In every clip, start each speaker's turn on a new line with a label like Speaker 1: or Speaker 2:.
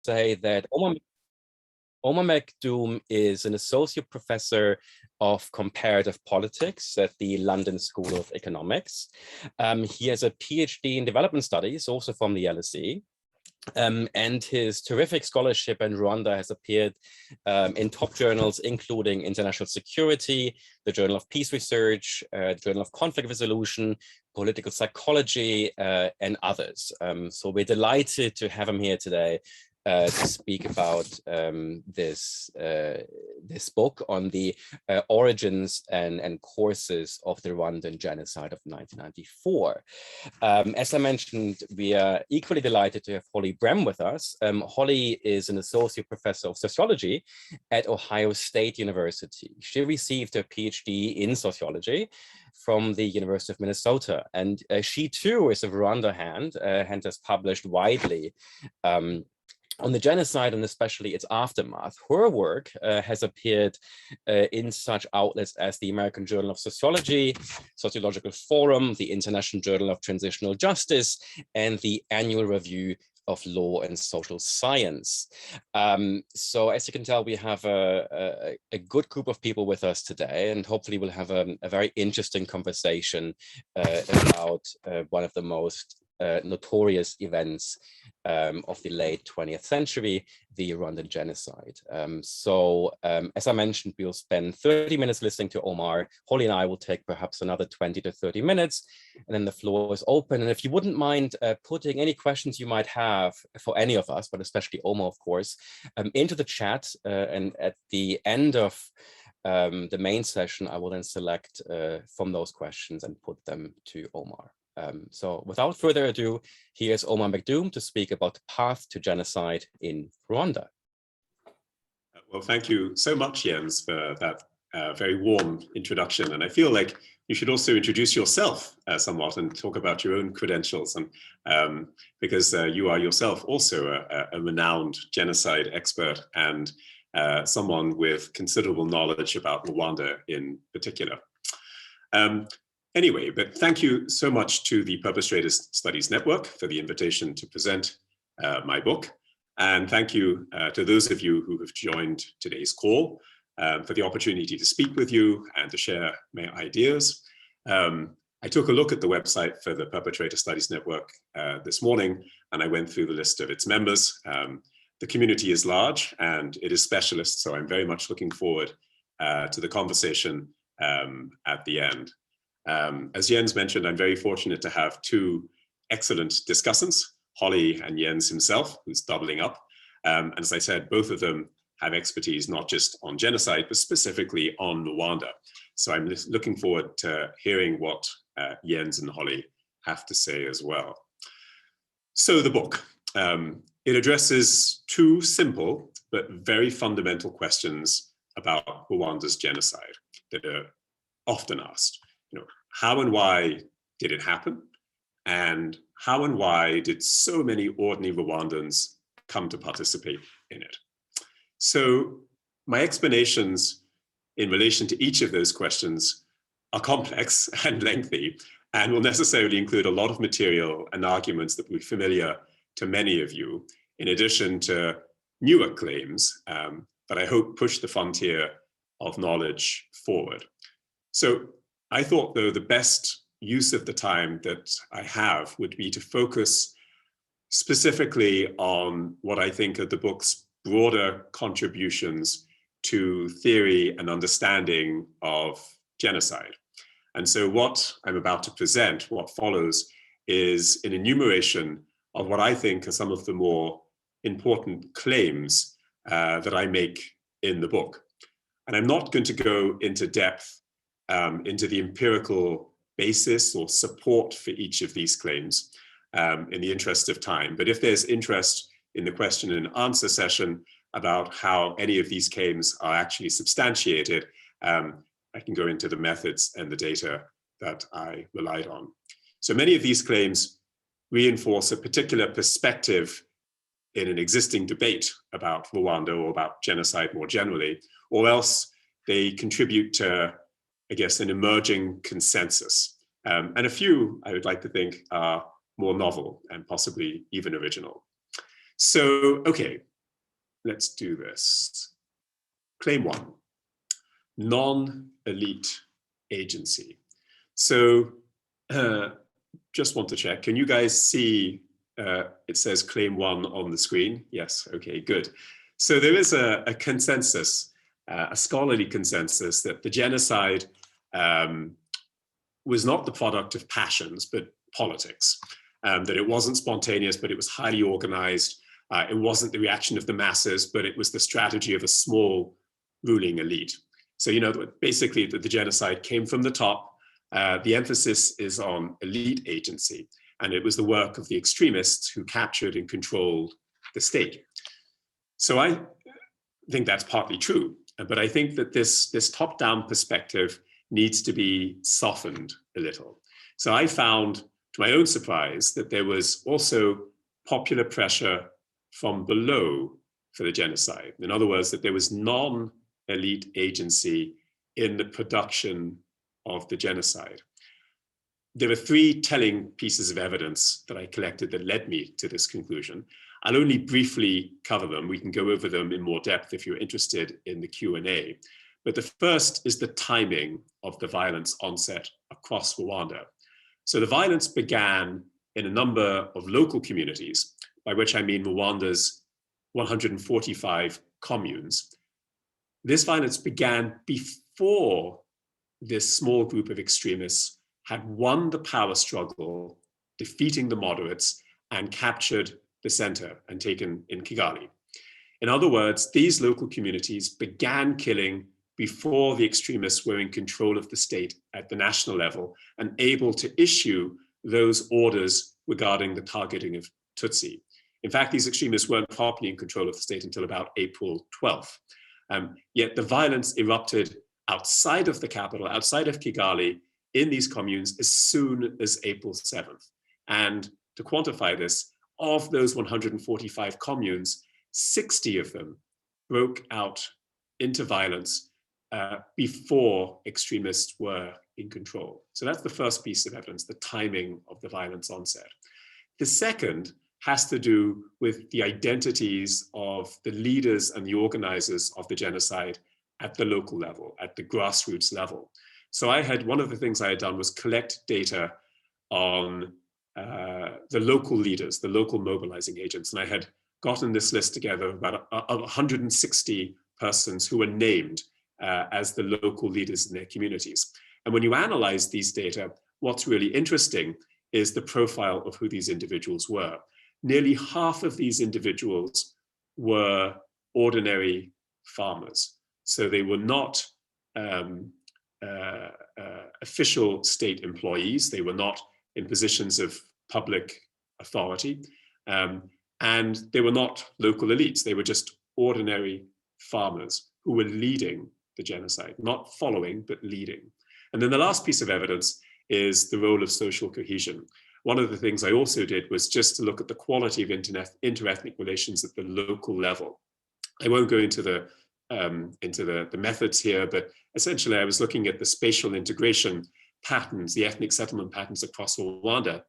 Speaker 1: say that Omar McDoom is an associate professor of comparative politics at the London School of Economics. He has a PhD in development studies, also from the LSE. And his terrific scholarship in Rwanda has appeared in top journals, including International Security, the Journal of Peace Research, the Journal of Conflict Resolution, Political Psychology, and others. So we're delighted to have him here today to speak about this book on the origins and courses of the Rwandan genocide of 1994. As I mentioned, we are equally delighted to have Hollie Brehm with us. Hollie is an associate professor of sociology at Ohio State University. She received her PhD in sociology from the University of Minnesota, and she too is a Rwanda hand and has published widely on the genocide and especially its aftermath. Her work has appeared in such outlets as the American Journal of Sociology, Sociological Forum, the International Journal of Transitional Justice, and the Annual Review of Law and Social Science. So as you can tell, we have a good group of people with us today, and hopefully we'll have a very interesting conversation about one of the most notorious events of the late 20th century, the Rwandan genocide. As I mentioned, we'll spend 30 minutes listening to Omar. Hollie and I will take perhaps another 20 to 30 minutes, and then the floor is open. And if you wouldn't mind putting any questions you might have for any of us, but especially Omar, of course, into the chat, and at the end of the main session, I will then select from those questions and put them to Omar. So without further ado, here's Omar McDoom to speak about the path to genocide in Rwanda.
Speaker 2: Well, thank you so much, Jens, for that very warm introduction. And I feel like you should also introduce yourself somewhat and talk about your own credentials, and because you are yourself also a renowned genocide expert and someone with considerable knowledge about Rwanda in particular. Anyway, but thank you so much to the Perpetrator Studies Network for the invitation to present my book. And thank you to those of you who have joined today's call for the opportunity to speak with you and to share my ideas. I took a look at the website for the Perpetrator Studies Network this morning, and I went through the list of its members. The community is large and it is specialist, so I'm very much looking forward to the conversation at the end. As Jens mentioned, I'm very fortunate to have two excellent discussants, Hollie and Jens himself, who's doubling up. And as I said, both of them have expertise not just on genocide, but specifically on Rwanda. So I'm looking forward to hearing what Jens and Hollie have to say as well. So the book, it addresses two simple but very fundamental questions about Rwanda's genocide that are often asked. How and why did it happen? And how and why did so many ordinary Rwandans come to participate in it? So my explanations in relation to each of those questions are complex and lengthy, and will necessarily include a lot of material and arguments that will be familiar to many of you, in addition to newer claims that I hope push the frontier of knowledge forward. So I thought, though, the best use of the time that I have would be to focus specifically on what I think are the book's broader contributions to theory and understanding of genocide. And so what I'm about to present, what follows, is an enumeration of what I think are some of the more important claims that I make in the book. And I'm not going to go into depth into the empirical basis or support for each of these claims in the interest of time. But if there's interest in the question and answer session about how any of these claims are actually substantiated, I can go into the methods and the data that I relied on. So many of these claims reinforce a particular perspective in an existing debate about Rwanda or about genocide more generally, or else they contribute to, I guess, an emerging consensus. And a few, I would like to think, are more novel and possibly even original. So, okay, let's do this. Claim one, non-elite agency. So just want to check, can you guys see, it says claim one on the screen? Yes, okay, good. So there is a consensus, a scholarly consensus that the genocide was not the product of passions, but politics. That it wasn't spontaneous, but it was highly organized. It wasn't the reaction of the masses, but it was the strategy of a small ruling elite. So, you know, basically the genocide came from the top. The emphasis is on elite agency, and it was the work of the extremists who captured and controlled the state. So I think that's partly true, but I think that this top-down perspective needs to be softened a little. So I found, to my own surprise, that there was also popular pressure from below for the genocide. In other words, that there was non-elite agency in the production of the genocide. There are three telling pieces of evidence that I collected that led me to this conclusion. I'll only briefly cover them. We can go over them in more depth if you're interested in the Q&A. But the first is the timing of the violence onset across Rwanda. So the violence began in a number of local communities, by which I mean Rwanda's 145 communes. This violence began before this small group of extremists had won the power struggle, defeating the moderates, and captured the center and taken in Kigali. In other words, these local communities began killing before the extremists were in control of the state at the national level and able to issue those orders regarding the targeting of Tutsi. In fact, these extremists weren't properly in control of the state until about April 12th. Yet the violence erupted outside of the capital, outside of Kigali, in these communes as soon as April 7th. And to quantify this, of those 145 communes, 60 of them broke out into violence before extremists were in control. So that's the first piece of evidence, the timing of the violence onset. The second has to do with the identities of the leaders and the organizers of the genocide at the local level, at the grassroots level. So one of the things I had done was collect data on the local leaders, the local mobilizing agents. And I had gotten this list together, about 160 persons who were named as the local leaders in their communities. And when you analyze these data, what's really interesting is the profile of who these individuals were. Nearly half of these individuals were ordinary farmers. So they were not official state employees. They were not in positions of public authority. And they were not local elites. They were just ordinary farmers who were leading the genocide, not following, but leading. And then the last piece of evidence is the role of social cohesion. One of the things I also did was just to look at the quality of inter-ethnic relations at the local level. I won't go into the methods here, but essentially I was looking at the spatial integration patterns, the ethnic settlement patterns across Rwanda.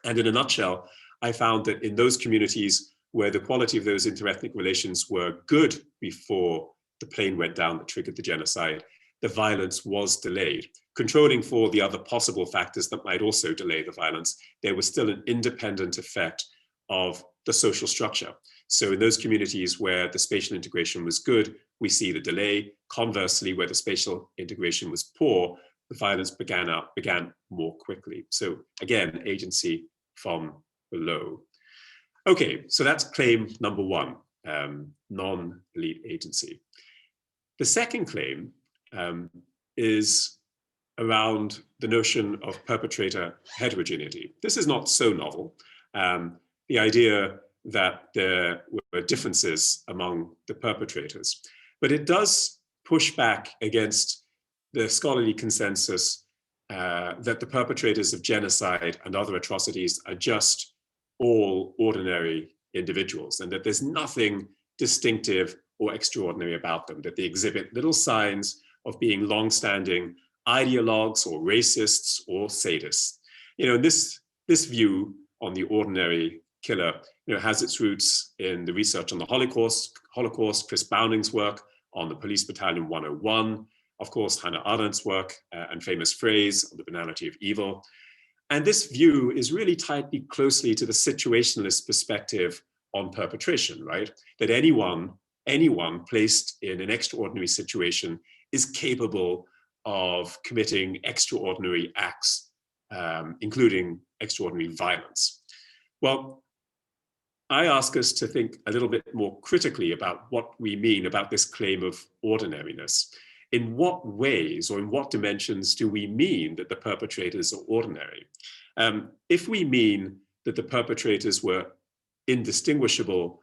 Speaker 2: And in a nutshell, I found that in those communities where the quality of those inter-ethnic relations were good before the plane went down that triggered the genocide, the violence was delayed. Controlling for the other possible factors that might also delay the violence, there was still an independent effect of the social structure. So in those communities where the spatial integration was good, we see the delay. Conversely, where the spatial integration was poor, the violence began more quickly. So again, agency from below. Okay, so that's claim number one, non-elite agency. The second claim is around the notion of perpetrator heterogeneity. This is not so novel. The idea that there were differences among the perpetrators, but it does push back against the scholarly consensus that the perpetrators of genocide and other atrocities are just all ordinary individuals, and that there's nothing distinctive or extraordinary about them, that they exhibit little signs of being long-standing ideologues or racists or sadists. You know, this view on the ordinary killer, has its roots in the research on the Holocaust, Chris Bowning's work on the Police Battalion 101, of course, Hannah Arendt's work and famous phrase on the banality of evil. And this view is really tied closely to the situationalist perspective on perpetration, right? That anyone placed in an extraordinary situation is capable of committing extraordinary acts, including extraordinary violence. Well, I ask us to think a little bit more critically about what we mean about this claim of ordinariness. In what ways or in what dimensions do we mean that the perpetrators are ordinary? If we mean that the perpetrators were indistinguishable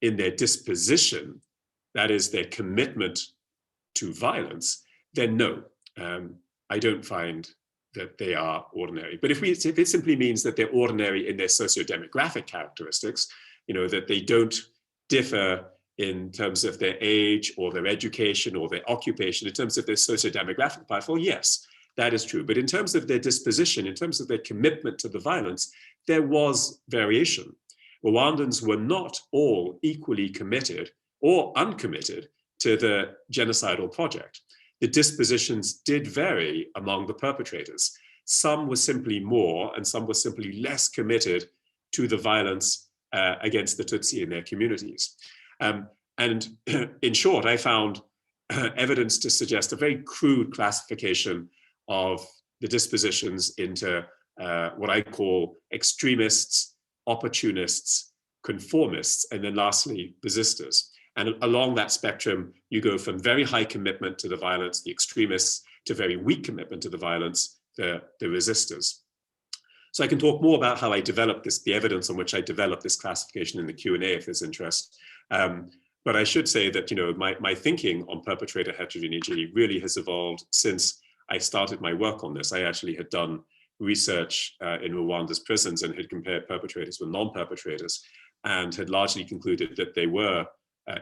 Speaker 2: in their disposition, that is their commitment to violence, then no, I don't find that they are ordinary. But if it simply means that they're ordinary in their socio-demographic characteristics, that they don't differ in terms of their age or their education or their occupation, in terms of their socio-demographic profile, yes, that is true. But in terms of their disposition, in terms of their commitment to the violence, there was variation. Rwandans were not all equally committed or uncommitted to the genocidal project. The dispositions did vary among the perpetrators. Some were simply more and some were simply less committed to the violence against the Tutsi in their communities. And in short, I found evidence to suggest a very crude classification of the dispositions into what I call extremists, opportunists, conformists, and then lastly, resistors. And along that spectrum, you go from very high commitment to the violence, the extremists, to very weak commitment to the violence, the resistors. So I can talk more about how I developed this, the evidence on which I developed this classification in the Q&A if there's interest. But I should say that my thinking on perpetrator heterogeneity really has evolved since I started my work on this. I actually had done research in Rwanda's prisons and had compared perpetrators with non-perpetrators and had largely concluded that they were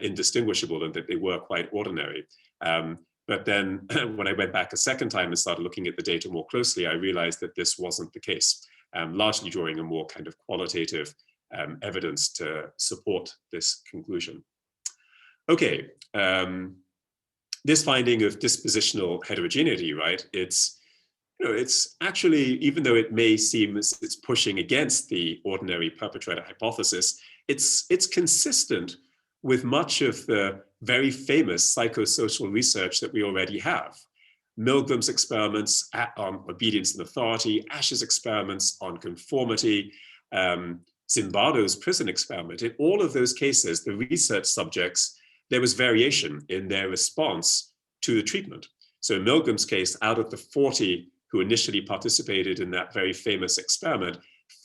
Speaker 2: indistinguishable and that they were quite ordinary. But then when I went back a second time and started looking at the data more closely, I realized that this wasn't the case, largely drawing a more kind of qualitative evidence to support this conclusion. Okay, this finding of dispositional heterogeneity, right? It's actually, even though it may seem it's pushing against the ordinary perpetrator hypothesis, it's consistent with much of the very famous psychosocial research that we already have. Milgram's experiments on obedience and authority, Ash's experiments on conformity, Zimbardo's prison experiment. In all of those cases, the research subjects, there was variation in their response to the treatment. So in Milgram's case, out of the 40 who initially participated in that very famous experiment,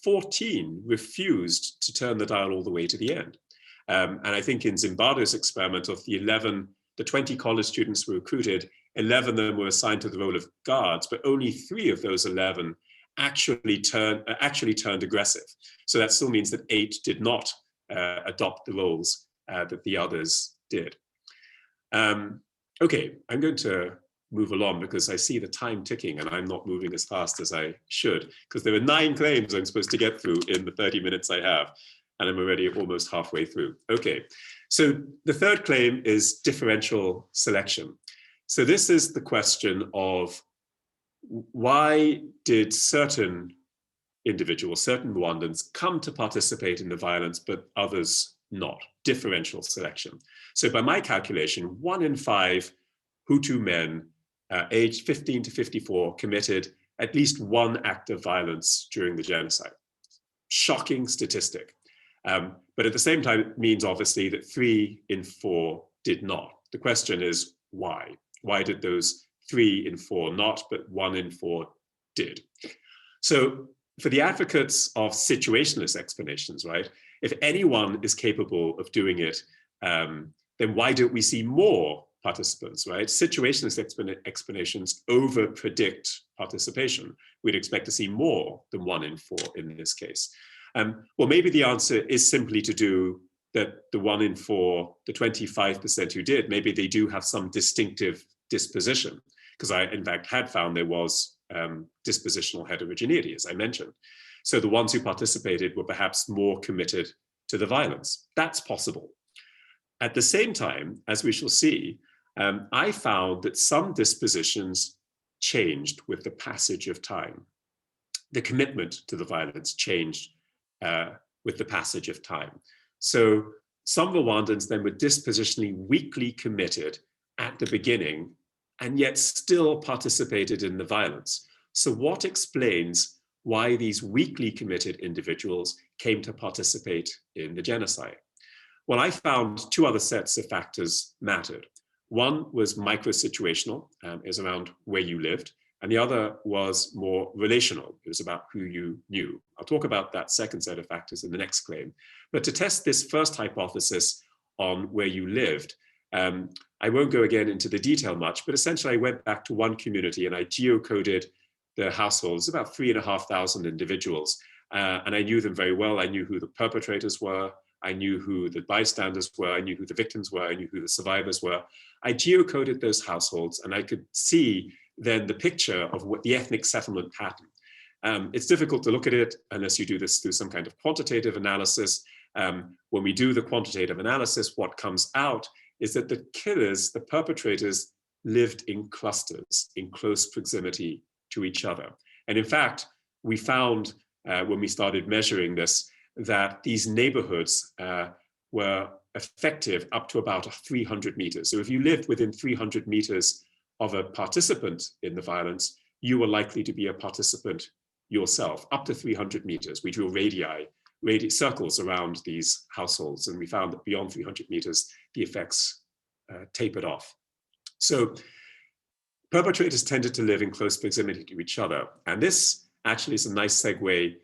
Speaker 2: 14 refused to turn the dial all the way to the end. And I think in Zimbardo's experiment, of the 20 college students were recruited, 11 of them were assigned to the role of guards, but only 3 of those 11 actually turned aggressive. So that still means that 8 did not adopt the roles that the others did. Okay, I'm going to move along because I see the time ticking and I'm not moving as fast as I should, because there are 9 claims I'm supposed to get through in the 30 minutes I have, and I'm already almost halfway through. Okay, so the third claim is differential selection. So this is the question of why did certain individuals, certain Rwandans, come to participate in the violence, but others not? Differential selection. So by my calculation, 1 in 5 Hutu men aged 15 to 54 committed at least 1 act of violence during the genocide. Shocking statistic. But at the same time, it means obviously that 3 in 4 did not. The question is why? Why did those 3 in 4 not, but 1 in 4 did? So for the advocates of situationalist explanations, right? If anyone is capable of doing it, then why don't we see more participants, right? Situationalist explanations over-predict participation. We'd expect to see more than 1 in 4 in this case. Well, maybe the answer is simply to do that the 1 in 4, the 25% who did, maybe they do have some distinctive disposition, because I, in fact, had found there was dispositional heterogeneity, as I mentioned. So the ones who participated were perhaps more committed to the violence. That's possible. At the same time, as we shall see, I found that some dispositions changed with the passage of time. The commitment to the violence changed with the passage of time. So some Rwandans then were dispositionally weakly committed at the beginning and yet still participated in the violence. So what explains why these weakly committed individuals came to participate in the genocide? Well, I found two other sets of factors mattered. One was micro-situational, is around where you lived, and the other was more relational. It was about who you knew. I'll talk about that second set of factors in the next claim. But to test this first hypothesis on where you lived, I won't go again into the detail much, but essentially I went back to one community and I geocoded the households, about 3,500 individuals. And I knew them very well. I knew who the perpetrators were. I knew who the bystanders were. I knew who the victims were. I knew who the survivors were. I geocoded those households and I could see then the picture of what the ethnic settlement pattern. It's difficult to look at it unless you do this through some kind of quantitative analysis. When we do the quantitative analysis, what comes out is that the killers, the perpetrators, lived in clusters, in close proximity to each other. And in fact, we found when we started measuring this, that these neighborhoods were effective up to about 300 meters. So if you lived within 300 meters of a participant in the violence, you were likely to be a participant yourself, up to 300 meters. We drew circles around these households, and we found that beyond 300 meters, the effects tapered off. So perpetrators tended to live in close proximity to each other. And this actually is a nice segue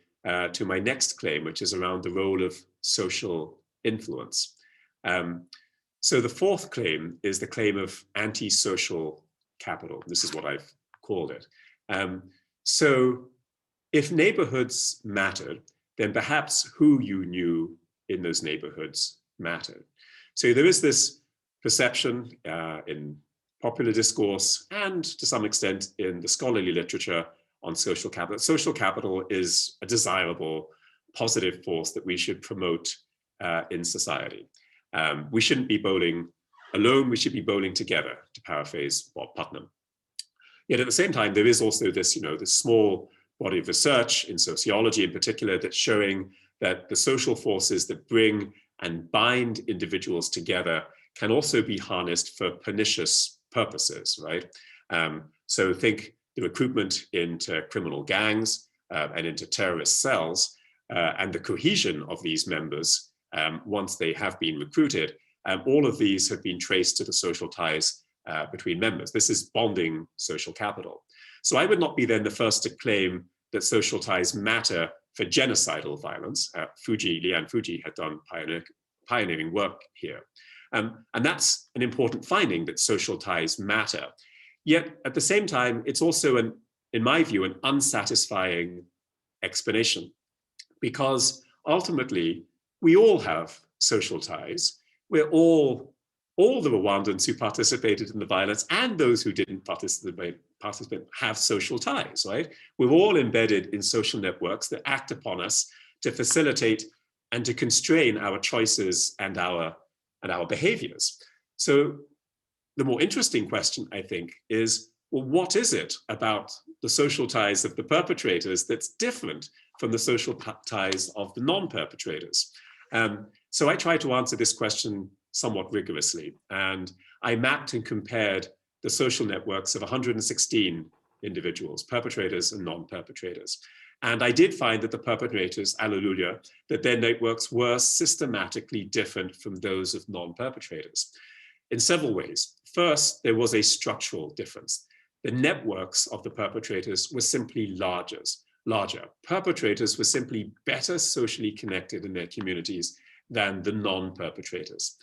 Speaker 2: to my next claim, which is around the role of social influence. So the fourth claim is the claim of anti-social capital. This is what I've called it. So if neighborhoods mattered, then perhaps who you knew in those neighborhoods mattered. So there is this perception in popular discourse and to some extent in the scholarly literature on social capital. Social capital is a desirable, positive force that we should promote in society. We shouldn't be bowling alone, we should be bowling together, to paraphrase Bob Putnam. Yet at the same time, there is also this, this small body of research in sociology in particular that's showing that the social forces that bring and bind individuals together can also be harnessed for pernicious purposes, right? So think the recruitment into criminal gangs and into terrorist cells and the cohesion of these members once they have been recruited. All of these have been traced to the social ties between members. This is bonding social capital. So I would not be then the first to claim that social ties matter for genocidal violence. Liane Fuji had done pioneering work here. And that's an important finding, that social ties matter. Yet at the same time, it's also, in my view, an unsatisfying explanation, because ultimately we all have social ties. We're all the Rwandans who participated in the violence and those who didn't participate have social ties, right? We're all embedded in social networks that act upon us to facilitate and to constrain our choices and our behaviors. So the more interesting question, I think, is, well, what is it about the social ties of the perpetrators that's different from the social ties of the non-perpetrators? So I try to answer this question somewhat rigorously, and I mapped and compared the social networks of 116 individuals, perpetrators and non-perpetrators. And I did find that the perpetrators, alleluia, that their networks were systematically different from those of non-perpetrators in several ways. First, there was a structural difference. The networks of the perpetrators were simply larger. Perpetrators were simply better socially connected in their communities than the non-perpetrators.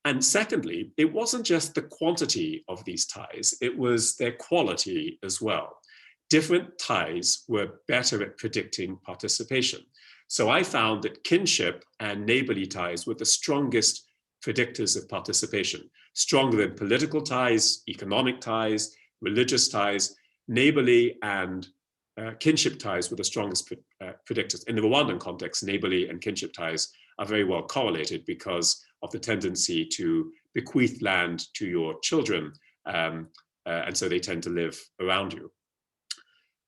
Speaker 2: And secondly, it wasn't just the quantity of these ties, it was their quality as well. Different ties were better at predicting participation. So I found that kinship and neighborly ties were the strongest predictors of participation, stronger than political ties, economic ties, religious ties. Neighborly and kinship ties were the strongest predictors. In the Rwandan context, neighborly and kinship ties are very well correlated because of the tendency to bequeath land to your children, and so they tend to live around you.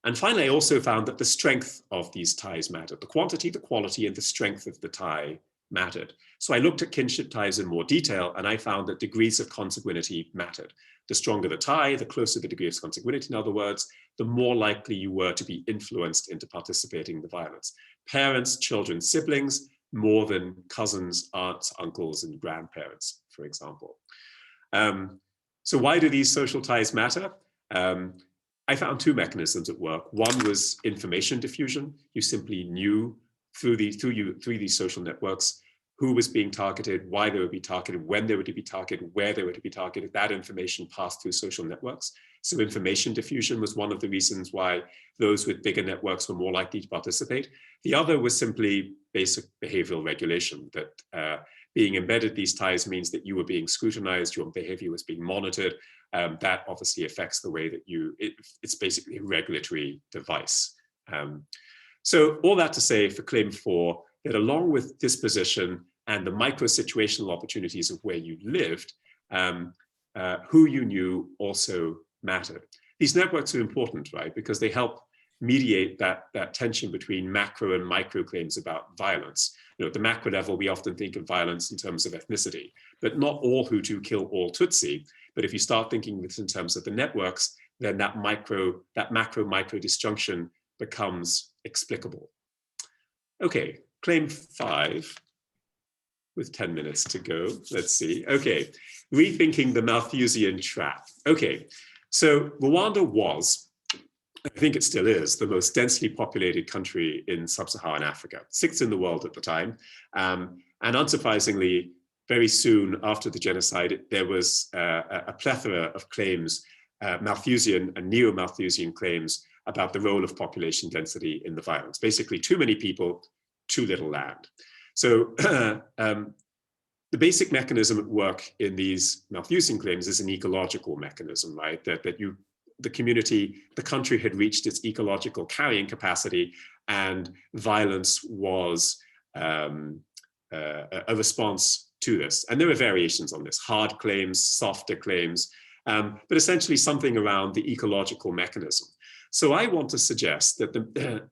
Speaker 2: And finally, I also found that the strength of these ties mattered. The quantity, the quality, and the strength of the tie mattered. So I looked at kinship ties in more detail, and I found that degrees of consanguinity mattered. The stronger the tie, the closer the degree of consanguinity, in other words, the more likely you were to be influenced into participating in the violence. Parents, children, siblings, more than cousins, aunts, uncles, and grandparents, for example. So why do these social ties matter? I found two mechanisms at work. One was information diffusion. You simply knew through these social networks who was being targeted, why they would be targeted, when they were to be targeted, where they were to be targeted. That information passed through social networks. So information diffusion was one of the reasons why those with bigger networks were more likely to participate. The other was simply basic behavioral regulation, that being embedded these ties means that you were being scrutinized, your behavior was being monitored. That obviously affects the way that it's basically a regulatory device. So all that to say for claim 4, that along with disposition and the micro-situational opportunities of where you lived, who you knew also mattered. These networks are important, right? Because they help mediate that tension between macro and micro claims about violence. You know, at the macro level, we often think of violence in terms of ethnicity, but not all Hutu kill all Tutsi. But if you start thinking this in terms of the networks, then that macro-micro disjunction becomes explicable. Okay, claim 5, with 10 minutes to go. Let's see. Okay, rethinking the Malthusian trap. Okay, so Rwanda was, I think it still is, the most densely populated country in sub-Saharan Africa, 6th in the world at the time. And unsurprisingly, very soon after the genocide, there was a plethora of claims, Malthusian and neo-Malthusian claims about the role of population density in the violence. Basically, too many people, too little land. So the basic mechanism at work in these Malthusian claims is an ecological mechanism, right? That the community, the country had reached its ecological carrying capacity, and violence was a response to this. And there are variations on this, hard claims, softer claims, but essentially something around the ecological mechanism. So I want to suggest that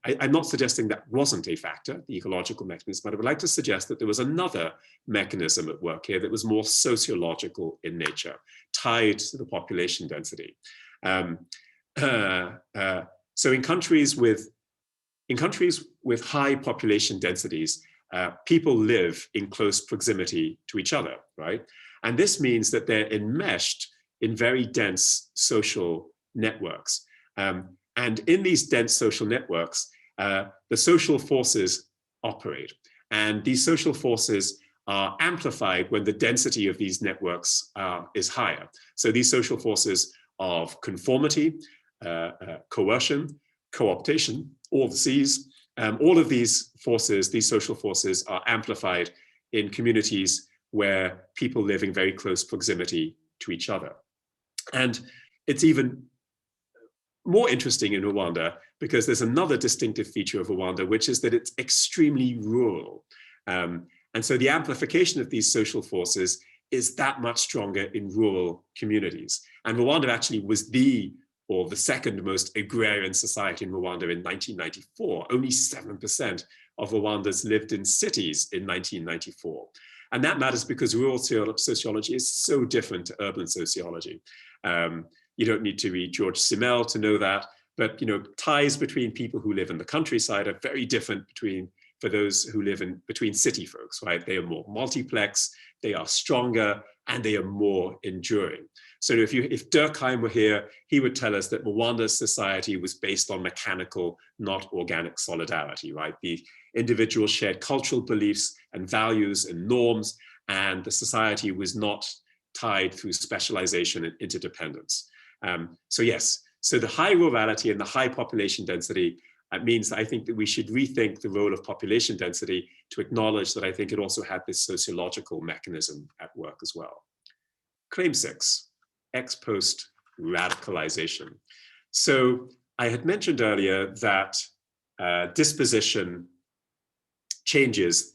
Speaker 2: I'm not suggesting that wasn't a factor, the ecological mechanism, but I would like to suggest that there was another mechanism at work here that was more sociological in nature, tied to the population density. So in countries with high population densities, people live in close proximity to each other, right? And this means that they're enmeshed in very dense social networks. And in these dense social networks, the social forces operate. And these social forces are amplified when the density of these networks is higher. So these social forces of conformity, coercion, co-optation, all the C's, all of these forces, these social forces are amplified in communities where people live in very close proximity to each other. And it's even more interesting in Rwanda because there's another distinctive feature of Rwanda, which is that it's extremely rural. And so the amplification of these social forces is that much stronger in rural communities. And Rwanda actually was the second most agrarian society in Rwanda in 1994. Only 7% of Rwandans lived in cities in 1994. And that matters because rural sociology is so different to urban sociology. You don't need to read George Simmel to know that, but ties between people who live in the countryside are very different for those who live between city folks, right? They are more multiplex, they are stronger, and they are more enduring. So if Durkheim were here, he would tell us that Rwanda's society was based on mechanical, not organic solidarity, right? The individuals shared cultural beliefs and values and norms, and the society was not tied through specialization and interdependence. So yes, so the high rurality and the high population density means that I think that we should rethink the role of population density to acknowledge that I think it also had this sociological mechanism at work as well. Claim 6, ex post radicalization. So I had mentioned earlier that disposition changes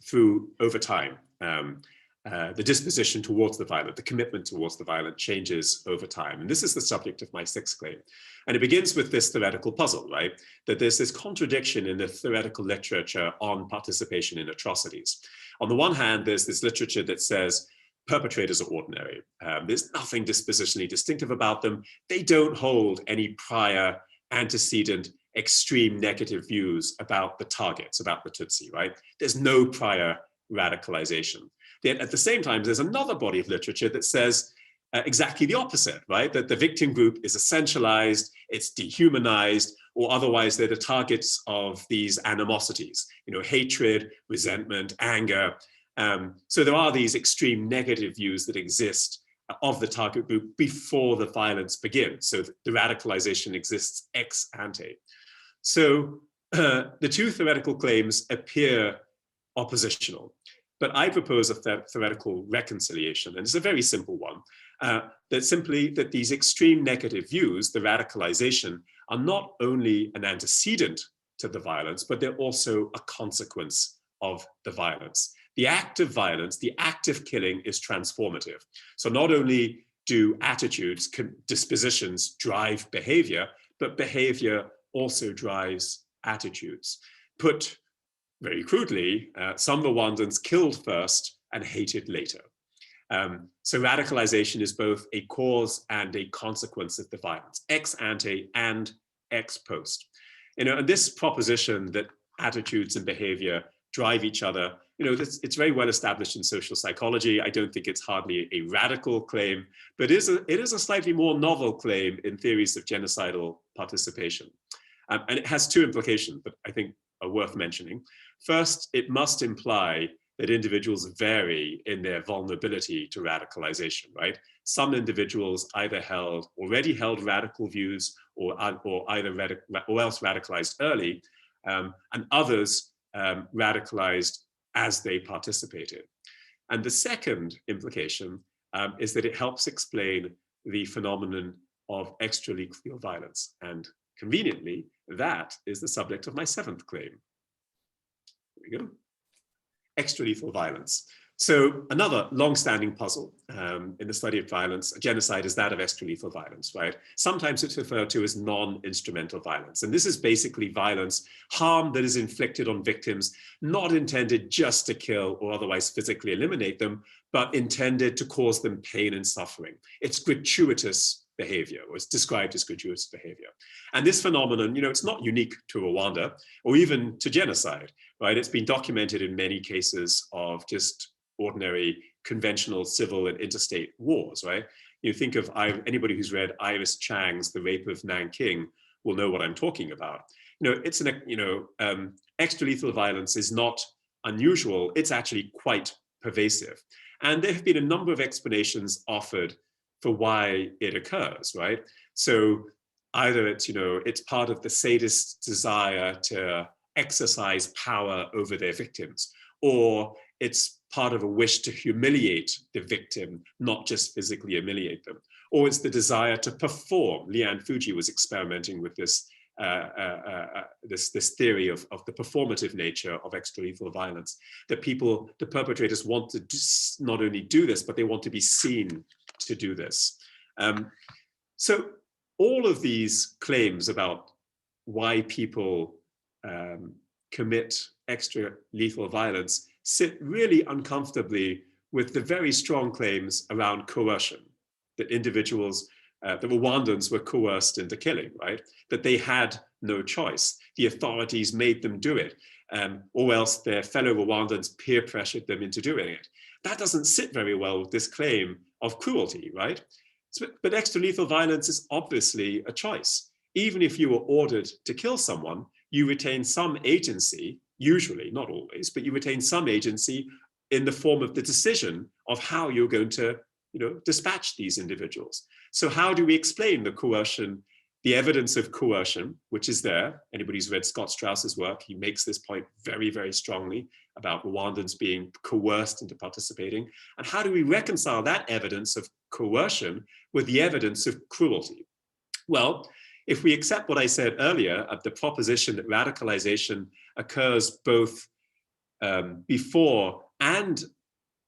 Speaker 2: over time. The disposition towards the violent, the commitment towards the violent changes over time. And this is the subject of my sixth claim. And it begins with this theoretical puzzle, right? That there's this contradiction in the theoretical literature on participation in atrocities. On the one hand, there's this literature that says perpetrators are ordinary. There's nothing dispositionally distinctive about them. They don't hold any prior antecedent extreme negative views about the targets, about the Tutsi, right? There's no prior radicalization. Yet at the same time, there's another body of literature that says exactly the opposite, right? That the victim group is essentialized, it's dehumanized, or otherwise they're the targets of these animosities, hatred, resentment, anger. So there are these extreme negative views that exist of the target group before the violence begins. So the radicalization exists ex ante. So the two theoretical claims appear oppositional. But I propose a theoretical reconciliation, and it's a very simple one, that these extreme negative views, the radicalization, are not only an antecedent to the violence, but they're also a consequence of the violence. The act of violence, the act of killing is transformative. So not only do attitudes, dispositions drive behavior, but behavior also drives attitudes. Put very crudely, some Rwandans killed first and hated later. So radicalization is both a cause and a consequence of the violence, ex ante and ex post. And this proposition that attitudes and behavior drive each other, it's very well established in social psychology. I don't think it's hardly a radical claim, but it is a slightly more novel claim in theories of genocidal participation. And it has two implications that I think are worth mentioning. First, it must imply that individuals vary in their vulnerability to radicalization, right? Some individuals either already held radical views or else radicalized early, and others radicalized as they participated. And the second implication is that it helps explain the phenomenon of extralethal violence. And conveniently, that is the subject of my seventh claim. There we go. Extralethal violence. So another long-standing puzzle in the study of violence, genocide, is that of extralethal violence, right? Sometimes it's referred to as non-instrumental violence. And this is basically violence, harm that is inflicted on victims, not intended just to kill or otherwise physically eliminate them, but intended to cause them pain and suffering. It's gratuitous behavior, or it's described as gratuitous behavior. And this phenomenon, it's not unique to Rwanda or even to genocide, right? It's been documented in many cases of just ordinary conventional civil and interstate wars, right? You think of anybody who's read Iris Chang's The Rape of Nanking will know what I'm talking about. It's extralethal violence is not unusual. It's actually quite pervasive. And there have been a number of explanations offered for why it occurs, right? So either it's part of the sadist's desire to exercise power over their victims, or it's part of a wish to humiliate the victim, not just physically humiliate them, or it's the desire to perform. Liane Fuji was experimenting with this this theory of the performative nature of extralethal violence, that the perpetrators want to not only do this, but they want to be seen to do this. So all of these claims about why people commit extralethal violence sit really uncomfortably with the very strong claims around coercion, that individuals, the Rwandans were coerced into killing, right? That they had no choice. The authorities made them do it, or else their fellow Rwandans peer pressured them into doing it. That doesn't sit very well with this claim of cruelty, right? But extralethal violence is obviously a choice. Even if you were ordered to kill someone, you retain some agency, usually, not always, but you retain some agency in the form of the decision of how you're going to dispatch these individuals. So how do we explain the coercion, the evidence of coercion, which is there? Anybody who's read Scott Strauss's work, he makes this point very, very strongly about Rwandans being coerced into participating. And how do we reconcile that evidence of coercion with the evidence of cruelty? Well, if we accept what I said earlier of the proposition that radicalization occurs both before and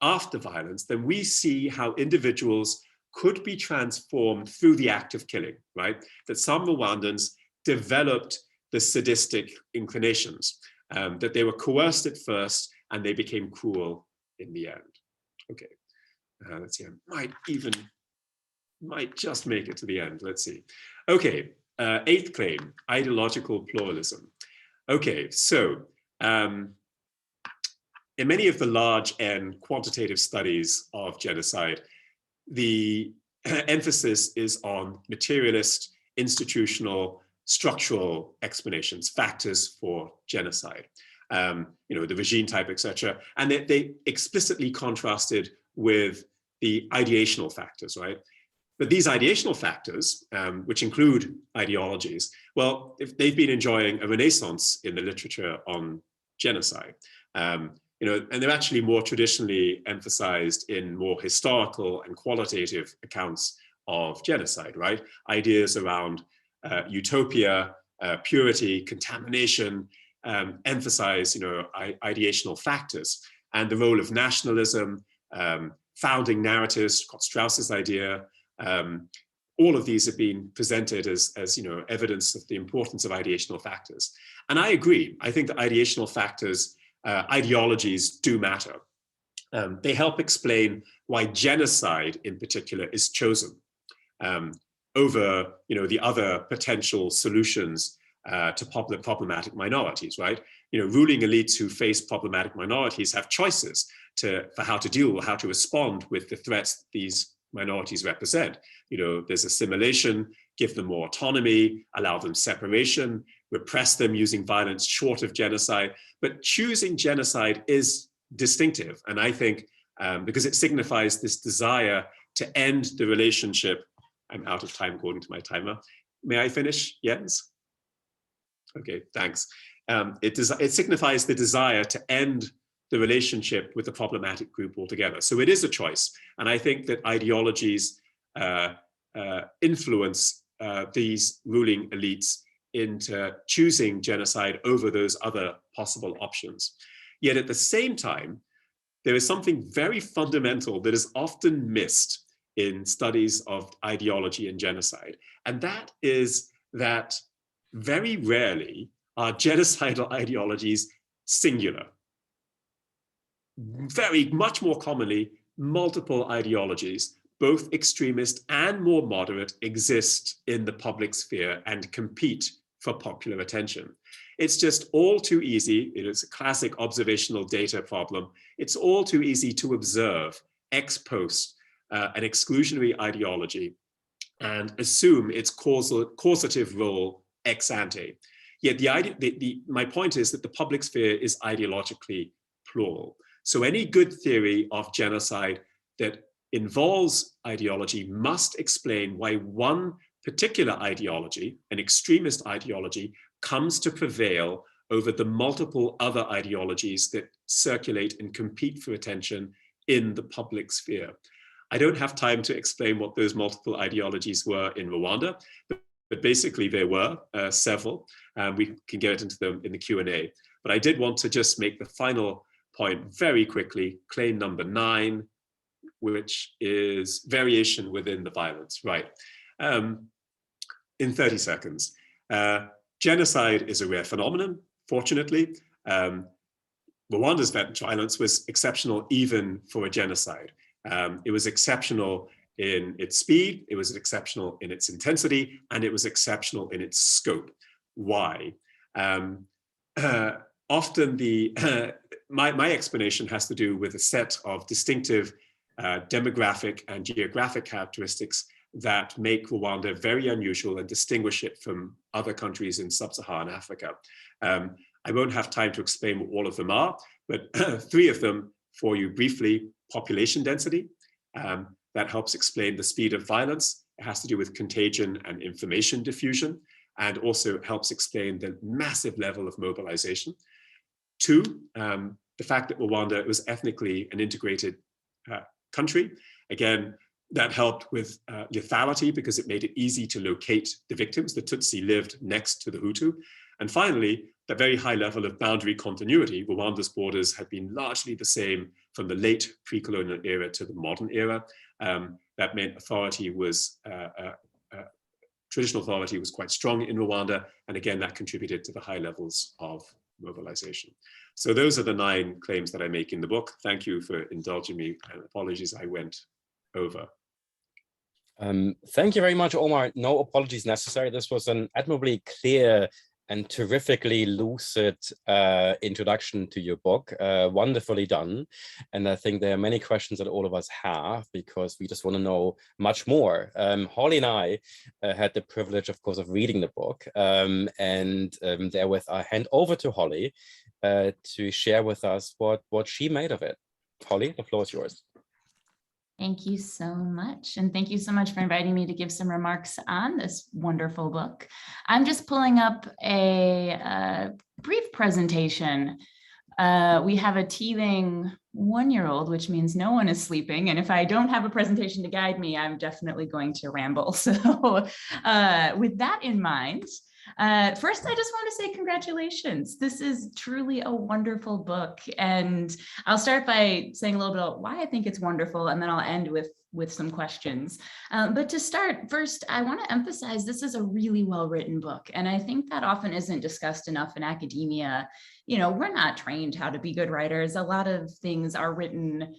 Speaker 2: after violence, then we see how individuals could be transformed through the act of killing, right? That some Rwandans developed the sadistic inclinations, that they were coerced at first and they became cruel in the end. Okay, let's see, I might just make it to the end, let's see. Okay, eighth claim, ideological pluralism. Okay, so in many of the large N quantitative studies of genocide, the emphasis is on materialist, institutional, structural explanations, factors for genocide, the regime type, etc. And they explicitly contrasted with the ideational factors, right? But these ideational factors, which include ideologies, well, if they've been enjoying a renaissance in the literature on genocide. And they're actually more traditionally emphasized in more historical and qualitative accounts of genocide, right? Ideas around utopia, purity, contamination, emphasize, ideational factors, and the role of nationalism, founding narratives, Strauss's idea. All of these have been presented as evidence of the importance of ideational factors. And I agree. I think that ideational factors, ideologies do matter. They help explain why genocide in particular is chosen over the other potential solutions to problematic minorities, right? Ruling elites who face problematic minorities have choices for how to deal, how to respond with the threats these minorities represent. There's assimilation, give them more autonomy, allow them separation, repress them using violence short of genocide. But choosing genocide is distinctive. And I think because it signifies this desire to end the relationship. I'm out of time according to my timer. May I finish, Jens? Okay, thanks. It signifies the desire to end the relationship with the problematic group altogether. So it is a choice. And I think that ideologies influence these ruling elites into choosing genocide over those other possible options. Yet at the same time, there is something very fundamental that is often missed in studies of ideology and genocide. And that is that very rarely are genocidal ideologies singular. Very much more commonly, multiple ideologies, both extremist and more moderate, exist in the public sphere and compete for popular attention. It's just all too easy. It is a classic observational data problem. It's all too easy to observe ex post an exclusionary ideology and assume its causative role ex ante. Yet my point is that the public sphere is ideologically plural. So any good theory of genocide that involves ideology must explain why one particular ideology, an extremist ideology, comes to prevail over the multiple other ideologies that circulate and compete for attention in the public sphere. I don't have time to explain what those multiple ideologies were in Rwanda, but basically there were several. We can get into them in the Q&A. But I did want to just make the final point very quickly, claim number 9, which is variation within the violence, right? In 30 seconds. Genocide is a rare phenomenon, fortunately. Rwanda's violence was exceptional even for a genocide. It was exceptional in its speed, it was exceptional in its intensity, and it was exceptional in its scope. Why? Often my explanation has to do with a set of distinctive demographic and geographic characteristics that make Rwanda very unusual and distinguish it from other countries in sub-Saharan Africa. I won't have time to explain what all of them are, but 3 of them for you briefly. Population density, that helps explain the speed of violence. It has to do with contagion and information diffusion, and also helps explain the massive level of mobilization. 2, the fact that Rwanda was ethnically an integrated country. Again, That helped with lethality because it made it easy to locate the victims. The Tutsi lived next to the Hutu. And finally, the very high level of boundary continuity. Rwanda's borders had been largely the same from the late pre-colonial era to the modern era. That meant authority was, traditional authority was quite strong in Rwanda. And again, that contributed to the high levels of mobilization. So those are the 9 claims that I make in the book. Thank you for indulging me, and apologies I went over.
Speaker 1: Thank you very much, Omar. No apologies necessary. This was an admirably clear and terrifically lucid introduction to your book. Wonderfully done. And I think there are many questions that all of us have because we just want to know much more. Hollie and I had the privilege, of course, of reading the book. Therewith, I hand over to Hollie to share with us what she made of it. Hollie, the floor is yours.
Speaker 3: Thank you so much. And thank you so much for inviting me to give some remarks on this wonderful book. I'm just pulling up a brief presentation. We have a teething 1-year-old, which means no one is sleeping. And if I don't have a presentation to guide me, I'm definitely going to ramble. So with that in mind, first, I just want to say congratulations. This is truly a wonderful book. And I'll start by saying a little bit about why I think it's wonderful, and then I'll end with some questions. But to start, first, I want to emphasize this is a really well-written book. And I think that often isn't discussed enough in academia. You know, we're not trained how to be good writers. A lot of things are written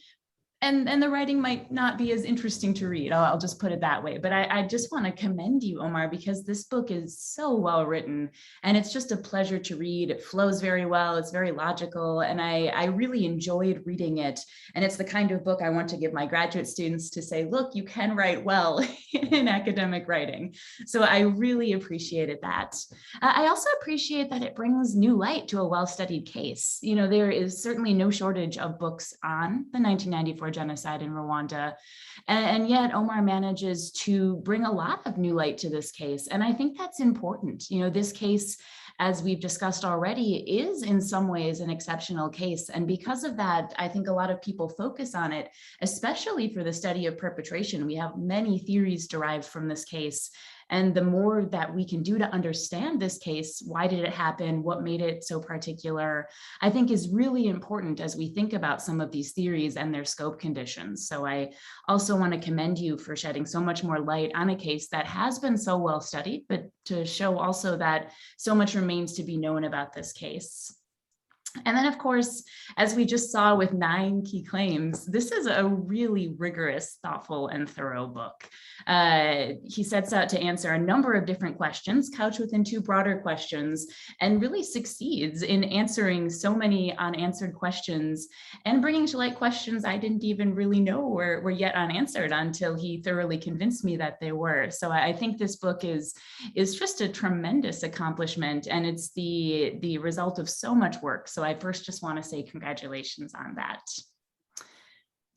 Speaker 3: and the writing might not be as interesting to read. I'll just put it that way. But I just want to commend you, Omar, because this book is so well written and it's just a pleasure to read. It flows very well. It's very logical. And I really enjoyed reading it. And it's the kind of book I want to give my graduate students to say, look, you can write well in academic writing. So I really appreciated that. I also appreciate that it brings new light to a well-studied case. You know, there is certainly no shortage of books on the 1994 genocide in Rwanda. And yet Omar manages to bring a lot of new light to this case. And I think that's important. You know, this case, as we've discussed already, is in some ways an exceptional case. And because of that, I think a lot of people focus on it, especially for the study of perpetration. We have many theories derived from this case. And the more that we can do to understand this case, why did it happen, what made it so particular, I think is really important as we think about some of these theories and their scope conditions. So I also want to commend you for shedding so much more light on a case that has been so well studied, but to show also that so much remains to be known about this case. And then, of course, as we just saw with 9 key claims, this is a really rigorous, thoughtful, and thorough book. He sets out to answer a number of different questions, couched within 2 broader questions, and really succeeds in answering so many unanswered questions and bringing to light questions I didn't even really know were yet unanswered until he thoroughly convinced me that they were. So I think this book is just a tremendous accomplishment, and it's the result of so much work. So I first just want to say congratulations on that.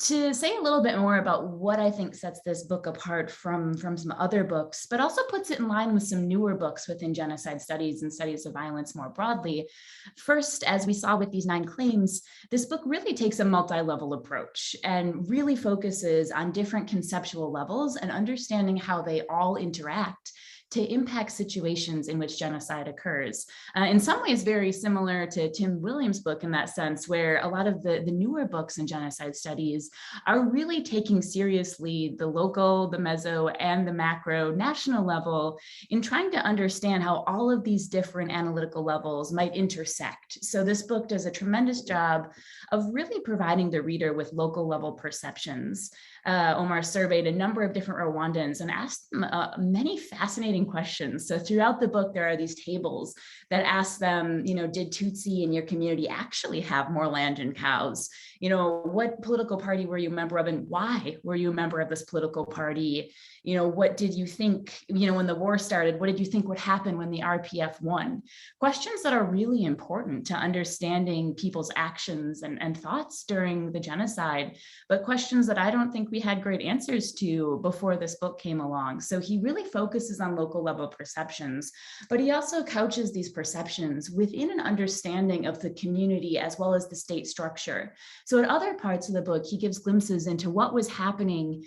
Speaker 3: To say a little bit more about what I think sets this book apart from some other books, but also puts it in line with some newer books within genocide studies and studies of violence more broadly. First, as we saw with these 9 claims, this book really takes a multi-level approach and really focuses on different conceptual levels and understanding how they all interact to impact situations in which genocide occurs. In some ways, very similar to Tim Williams' book in that sense, where a lot of the newer books in genocide studies are really taking seriously the local, the meso, and the macro national level in trying to understand how all of these different analytical levels might intersect. So this book does a tremendous job of really providing the reader with local level perceptions. Omar surveyed a number of different Rwandans and asked them many fascinating questions. So throughout the book, there are these tables that ask them, you know, did Tutsi in your community actually have more land and cows? You know, what political party were you a member of and why were you a member of this political party? You know, what did you think, you know, when the war started, what did you think would happen when the RPF won? Questions that are really important to understanding people's actions and and thoughts during the genocide, but questions that I don't think we had great answers to before this book came along. So he really focuses on local level perceptions, but he also couches these perceptions within an understanding of the community as well as the state structure. So at other parts of the book, he gives glimpses into what was happening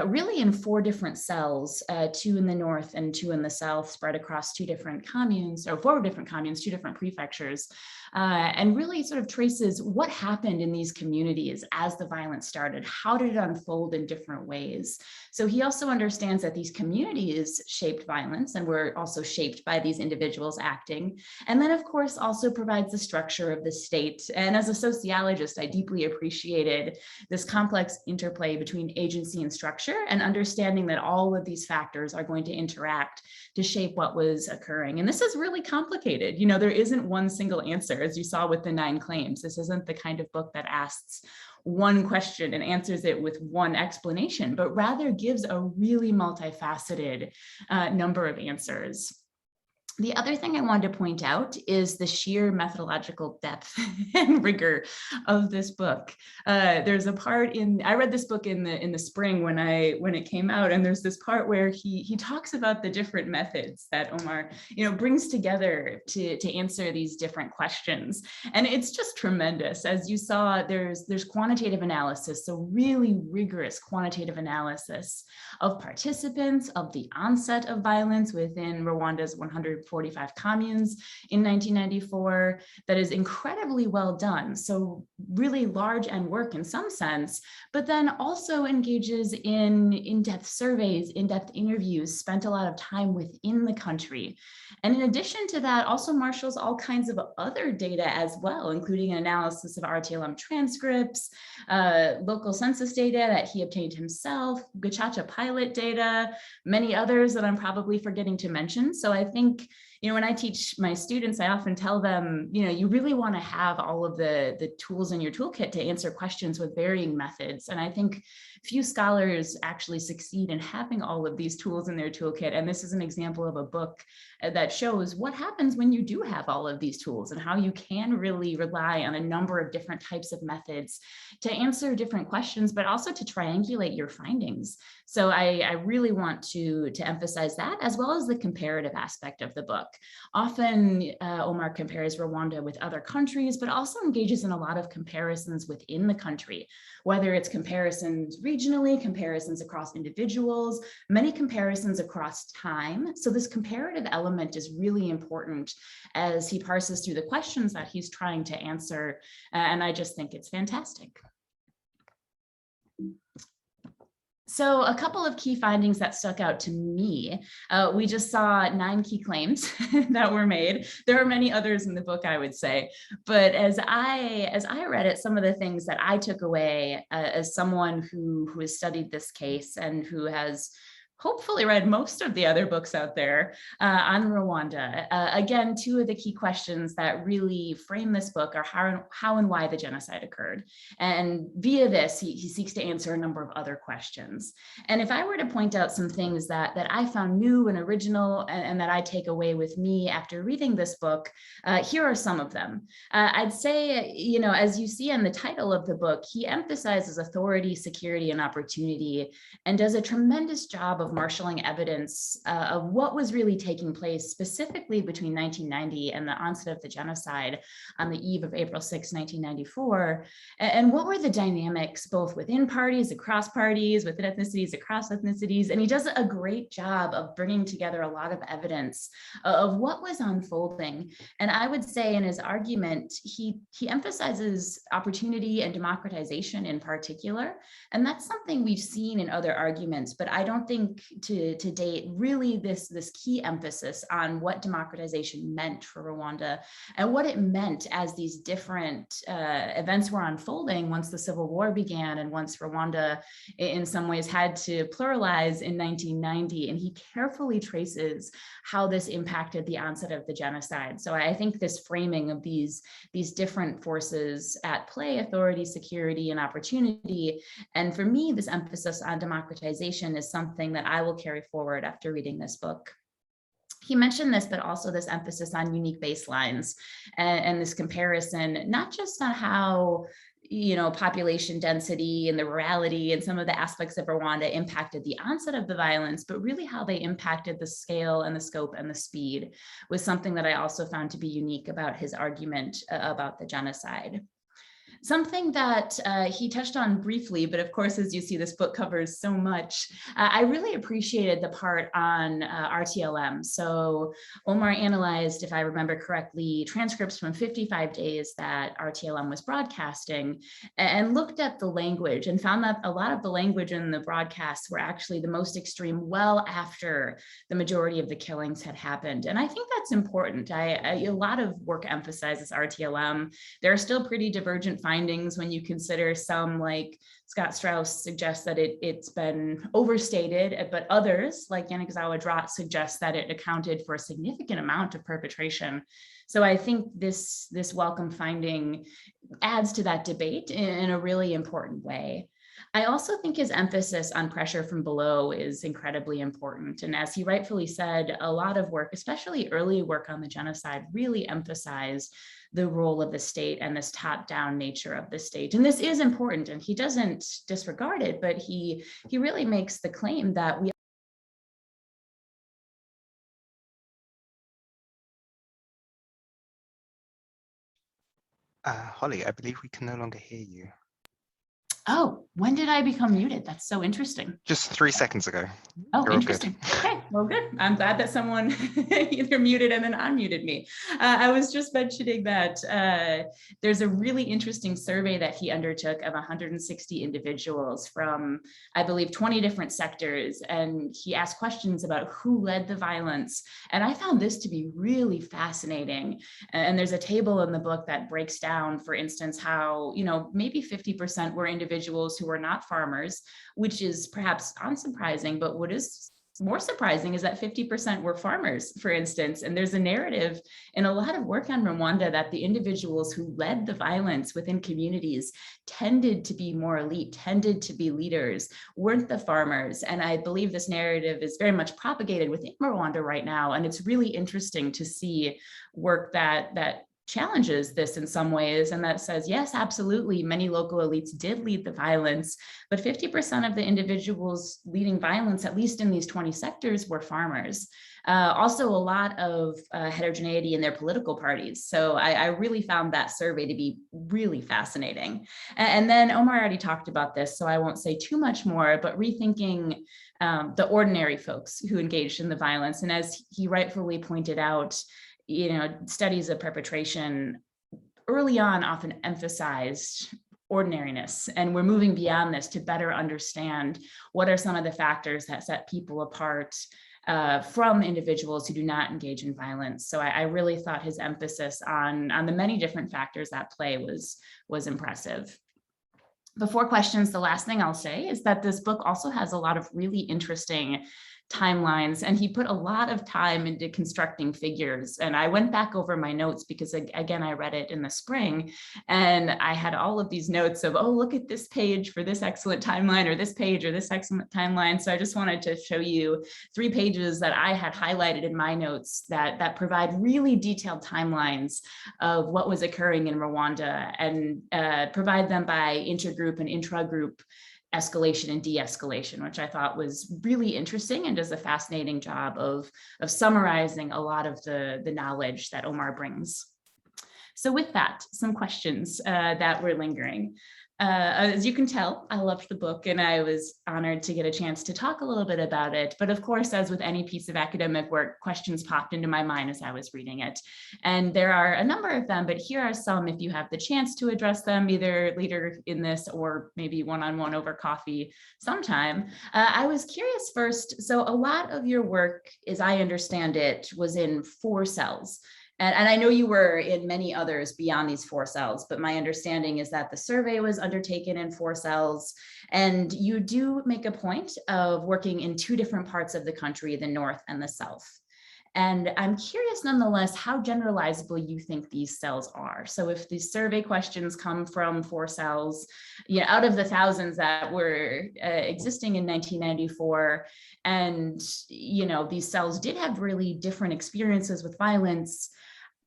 Speaker 3: really in 4 different cells, 2 in the north and 2 in the south, spread across 2 different communes, or 4 different communes, 2 different prefectures, and really sort of traces what happened in these communities as the violence started. How did it unfold in different ways? So he also understands that these communities shaped violence and were also shaped by these individuals acting. And then, of course, also provides the structure of the state. And as a sociologist, I deeply appreciated this complex interplay between agency and structure, and understanding that all of these factors are going to interact to shape what was occurring. And this is really complicated. You know, there isn't one single answer, as you saw with the 9 claims. This isn't the kind of book that asks one question and answers it with one explanation, but rather gives a really multifaceted number of answers. The other thing I wanted to point out is the sheer methodological depth and rigor of this book. There's a part I read this book in the spring when it came out, and there's this part where he talks about the different methods that Omar, brings together to answer these different questions. And it's just tremendous. As you saw, there's quantitative analysis, so really rigorous quantitative analysis of participants, of the onset of violence within Rwanda's 145 communes in 1994, that is incredibly well done. So really large end work in some sense, but then also engages in in-depth surveys, in-depth interviews, spent a lot of time within the country. And in addition to that, also marshals all kinds of other data as well, including an analysis of RTLM transcripts, local census data that he obtained himself, Gachacha pilot data, many others that I'm probably forgetting to mention. So I think, when I teach my students, I often tell them, you really want to have all of the tools in your toolkit to answer questions with varying methods. And I think few scholars actually succeed in having all of these tools in their toolkit. And this is an example of a book that shows what happens when you do have all of these tools and how you can really rely on a number of different types of methods to answer different questions, but also to triangulate your findings. So I really want to emphasize that, as well as the comparative aspect of the book. Often Omar compares Rwanda with other countries, but also engages in a lot of comparisons within the country, whether it's comparisons regionally, comparisons across individuals, many comparisons across time. So this comparative element is really important as he parses through the questions that he's trying to answer. And I just think it's fantastic. So a couple of key findings that stuck out to me. We just saw 9 key claims that were made. There are many others in the book, I would say, but as I read it, some of the things that I took away as someone who has studied this case and who has hopefully read most of the other books out there on Rwanda. Again, 2 of the key questions that really frame this book are how and why the genocide occurred. And via this, he seeks to answer a number of other questions. And if I were to point out some things that I found new and original and that I take away with me after reading this book, here are some of them. I'd say, as you see in the title of the book, he emphasizes authority, security, and opportunity, and does a tremendous job of marshaling evidence of what was really taking place specifically between 1990 and the onset of the genocide on the eve of April 6, 1994. And what were the dynamics both within parties, across parties, within ethnicities, across ethnicities. And he does a great job of bringing together a lot of evidence of what was unfolding. And I would say in his argument, he emphasizes opportunity and democratization in particular. And that's something we've seen in other arguments, but I don't think to date really this key emphasis on what democratization meant for Rwanda and what it meant as these different events were unfolding once the Civil War began and once Rwanda in some ways had to pluralize in 1990. And he carefully traces how this impacted the onset of the genocide. So I think this framing of these different forces at play, authority, security, and opportunity, and for me, this emphasis on democratization is something that I will carry forward after reading this book. He mentioned this, but also this emphasis on unique baselines and this comparison, not just on how population density and the rurality and some of the aspects of Rwanda impacted the onset of the violence, but really how they impacted the scale and the scope and the speed was something that I also found to be unique about his argument about the genocide. Something that he touched on briefly, but of course, as you see, this book covers so much. I really appreciated the part on RTLM. So Omar analyzed, if I remember correctly, transcripts from 55 days that RTLM was broadcasting and looked at the language and found that a lot of the language in the broadcasts were actually the most extreme well after the majority of the killings had happened. And I think that's important. A lot of work emphasizes RTLM. There are still pretty divergent findings when you consider some, like Scott Strauss suggests that it's been overstated, but others like Yannick Drat suggest that it accounted for a significant amount of perpetration. So I think this welcome finding adds to that debate in a really important way. I also think his emphasis on pressure from below is incredibly important. And as he rightfully said, a lot of work, especially early work on the genocide, really emphasized the role of the state and this top-down nature of the state. And this is important, and he doesn't disregard it, but he really makes the claim that we
Speaker 4: Hollie, I believe we can no longer hear you.
Speaker 3: Oh, when did I become muted? That's so interesting.
Speaker 4: Just 3 seconds ago.
Speaker 3: Oh,
Speaker 4: You're
Speaker 3: interesting. Okay, well, good. I'm glad that someone either muted and then unmuted me. I was just mentioning that there's a really interesting survey that he undertook of 160 individuals from, I believe, 20 different sectors. And he asked questions about who led the violence. And I found this to be really fascinating. And there's a table in the book that breaks down, for instance, how, maybe 50% were individuals who were not farmers, which is perhaps unsurprising, but what is more surprising is that 50% were farmers, for instance. And there's a narrative in a lot of work on Rwanda that the individuals who led the violence within communities tended to be more elite, tended to be leaders, weren't the farmers. And I believe this narrative is very much propagated within Rwanda right now. And it's really interesting to see work that challenges this in some ways, and that says, yes, absolutely, many local elites did lead the violence, but 50% of the individuals leading violence, at least in these 20 sectors, were farmers. Also, a lot of heterogeneity in their political parties. So I really found that survey to be really fascinating. And then Omar already talked about this, so I won't say too much more, but rethinking the ordinary folks who engaged in the violence. And as he rightfully pointed out, studies of perpetration early on often emphasized ordinariness, and we're moving beyond this to better understand what are some of the factors that set people apart from individuals who do not engage in violence. So I really thought his emphasis on the many different factors at play was impressive. Before questions, the last thing I'll say is that this book also has a lot of really interesting timelines, and he put a lot of time into constructing figures. And I went back over my notes because, again, I read it in the spring, and I had all of these notes of, oh, look at this page for this excellent timeline, or this page or this excellent timeline. So I just wanted to show you 3 pages that I had highlighted in my notes that provide really detailed timelines of what was occurring in Rwanda, and provide them by intergroup and intragroup escalation and de-escalation, which I thought was really interesting and does a fascinating job of summarizing a lot of the knowledge that Omar brings. So with that, some questions that were lingering. As you can tell, I loved the book, and I was honored to get a chance to talk a little bit about it. But of course, as with any piece of academic work, questions popped into my mind as I was reading it. And there are a number of them, but here are some if you have the chance to address them, either later in this or maybe one-on-one over coffee sometime. I was curious first, so a lot of your work, as I understand it, was in 4 cells. And I know you were in many others beyond these 4 cells, but my understanding is that the survey was undertaken in 4 cells, and you do make a point of working in 2 different parts of the country, the North and the South. And I'm curious, nonetheless, how generalizable you think these cells are. So if these survey questions come from 4 cells, out of the thousands that were existing in 1994, and these cells did have really different experiences with violence,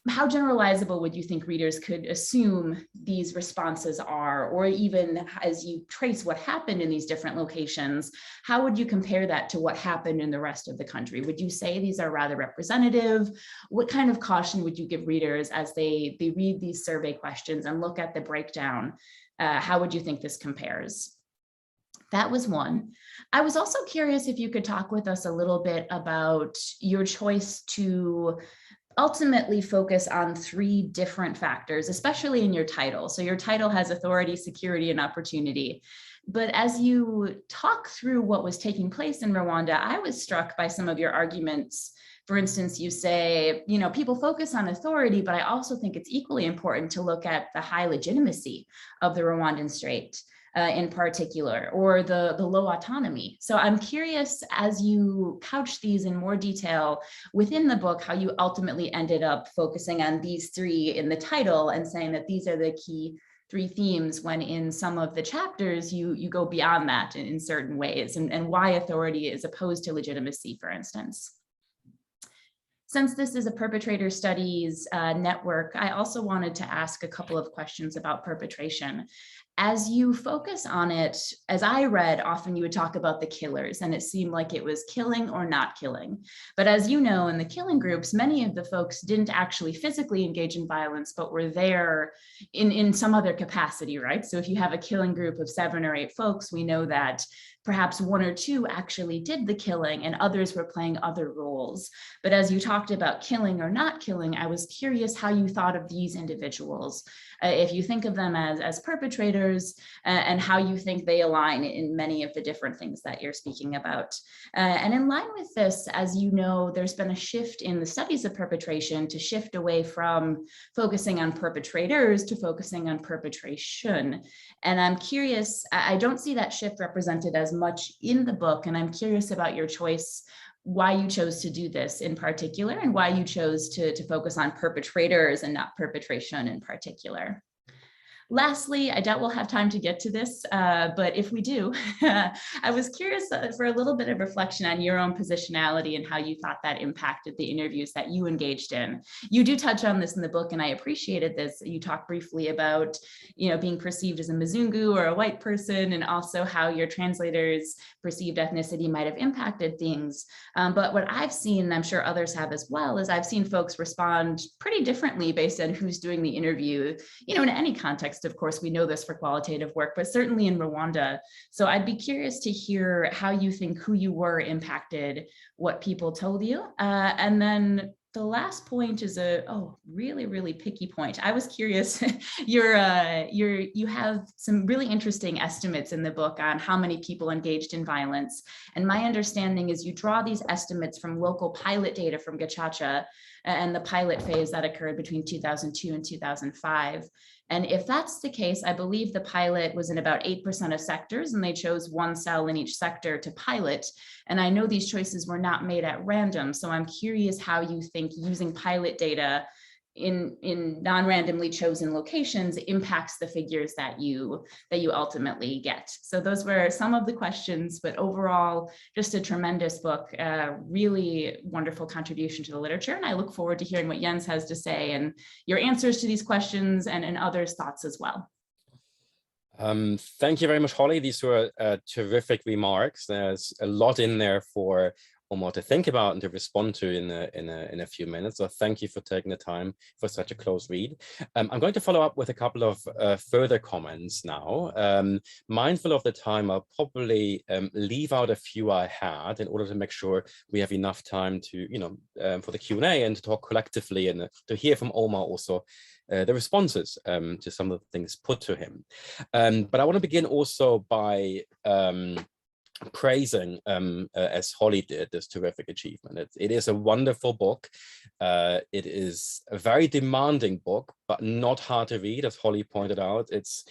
Speaker 3: how generalizable would you think readers could assume these responses are, or even as you trace what happened in these different locations, how would you compare that to what happened in the rest of the country? Would you say these are rather representative? What kind of caution would you give readers as they read these survey questions and look at the breakdown? How would you think this compares? That was one. I was also curious if you could talk with us a little bit about your choice to ultimately focus on 3 different factors, especially in your title. So your title has authority, security, and opportunity. But as you talk through what was taking place in Rwanda, I was struck by some of your arguments. For instance, you say, you know, people focus on authority, but I also think it's equally important to look at the high legitimacy of the Rwandan state. In particular, or the low autonomy. So I'm curious, as you couch these in more detail within the book, how you ultimately ended up focusing on these 3 in the title and saying that these are the key 3 themes, when in some of the chapters you go beyond that in certain ways, and why authority is opposed to legitimacy, for instance. Since this is a perpetrator studies network, I also wanted to ask a couple of questions about perpetration. As you focus on it, as I read, often you would talk about the killers, and it seemed like it was killing or not killing. But as you know, in the killing groups, many of the folks didn't actually physically engage in violence, but were there in some other capacity, right? So if you have a killing group of 7 or 8 folks, we know that perhaps 1 or 2 actually did the killing and others were playing other roles. But as you talked about killing or not killing, I was curious how you thought of these individuals. If you think of them as perpetrators, and how you think they align in many of the different things that you're speaking about. And in line with this, as you know, there's been a shift in the studies of perpetration to shift away from focusing on perpetrators to focusing on perpetration. And I'm curious, I don't see that shift represented as much in the book, and I'm curious about your choice, why you chose to do this in particular, and why you chose to focus on perpetrators and not perpetration in particular. Lastly, I doubt we'll have time to get to this, but if we do, I was curious for a little bit of reflection on your own positionality and how you thought that impacted the interviews that you engaged in. You do touch on this in the book, and I appreciated this. You talk briefly about, you know, being perceived as a Mzungu or a white person, and also how your translators' perceived ethnicity might have impacted things. But what I've seen, and I'm sure others have as well, is I've seen folks respond pretty differently based on who's doing the interview, you know, in any context. Of course, we know this for qualitative work, but certainly in Rwanda. So I'd be curious to hear how you think who you were impacted what people told you. And then the last point is a really picky point. I was curious, you have some really interesting estimates in the book on how many people engaged in violence. And my understanding is you draw these estimates from local pilot data from Gacaca and the pilot phase that occurred between 2002 and 2005. And if that's the case, I believe the pilot was in about 8% of sectors, and they chose one cell in each sector to pilot. And I know these choices were not made at random. So I'm curious how you think using pilot data in non-randomly chosen locations impacts the figures that you ultimately get. So those were some of the questions, but overall, just a tremendous book, really wonderful contribution to the literature. And I look forward to hearing what Jens has to say and your answers to these questions and others' thoughts as well.
Speaker 1: Thank you very much, Holly. These were terrific remarks. There's a lot in there for Omar to think about and to respond to in a few minutes. So thank you for taking the time for such a close read. I'm going to follow up with a couple of further comments now. Mindful of the time, I'll probably leave out a few I had in order to make sure we have enough time to, for the Q&A and to talk collectively and to hear from Omar also the responses to some of the things put to him. But I want to begin also by praising, as Holly did, this terrific achievement. It is a wonderful book. It is a very demanding book, but not hard to read, as Holly pointed out. It's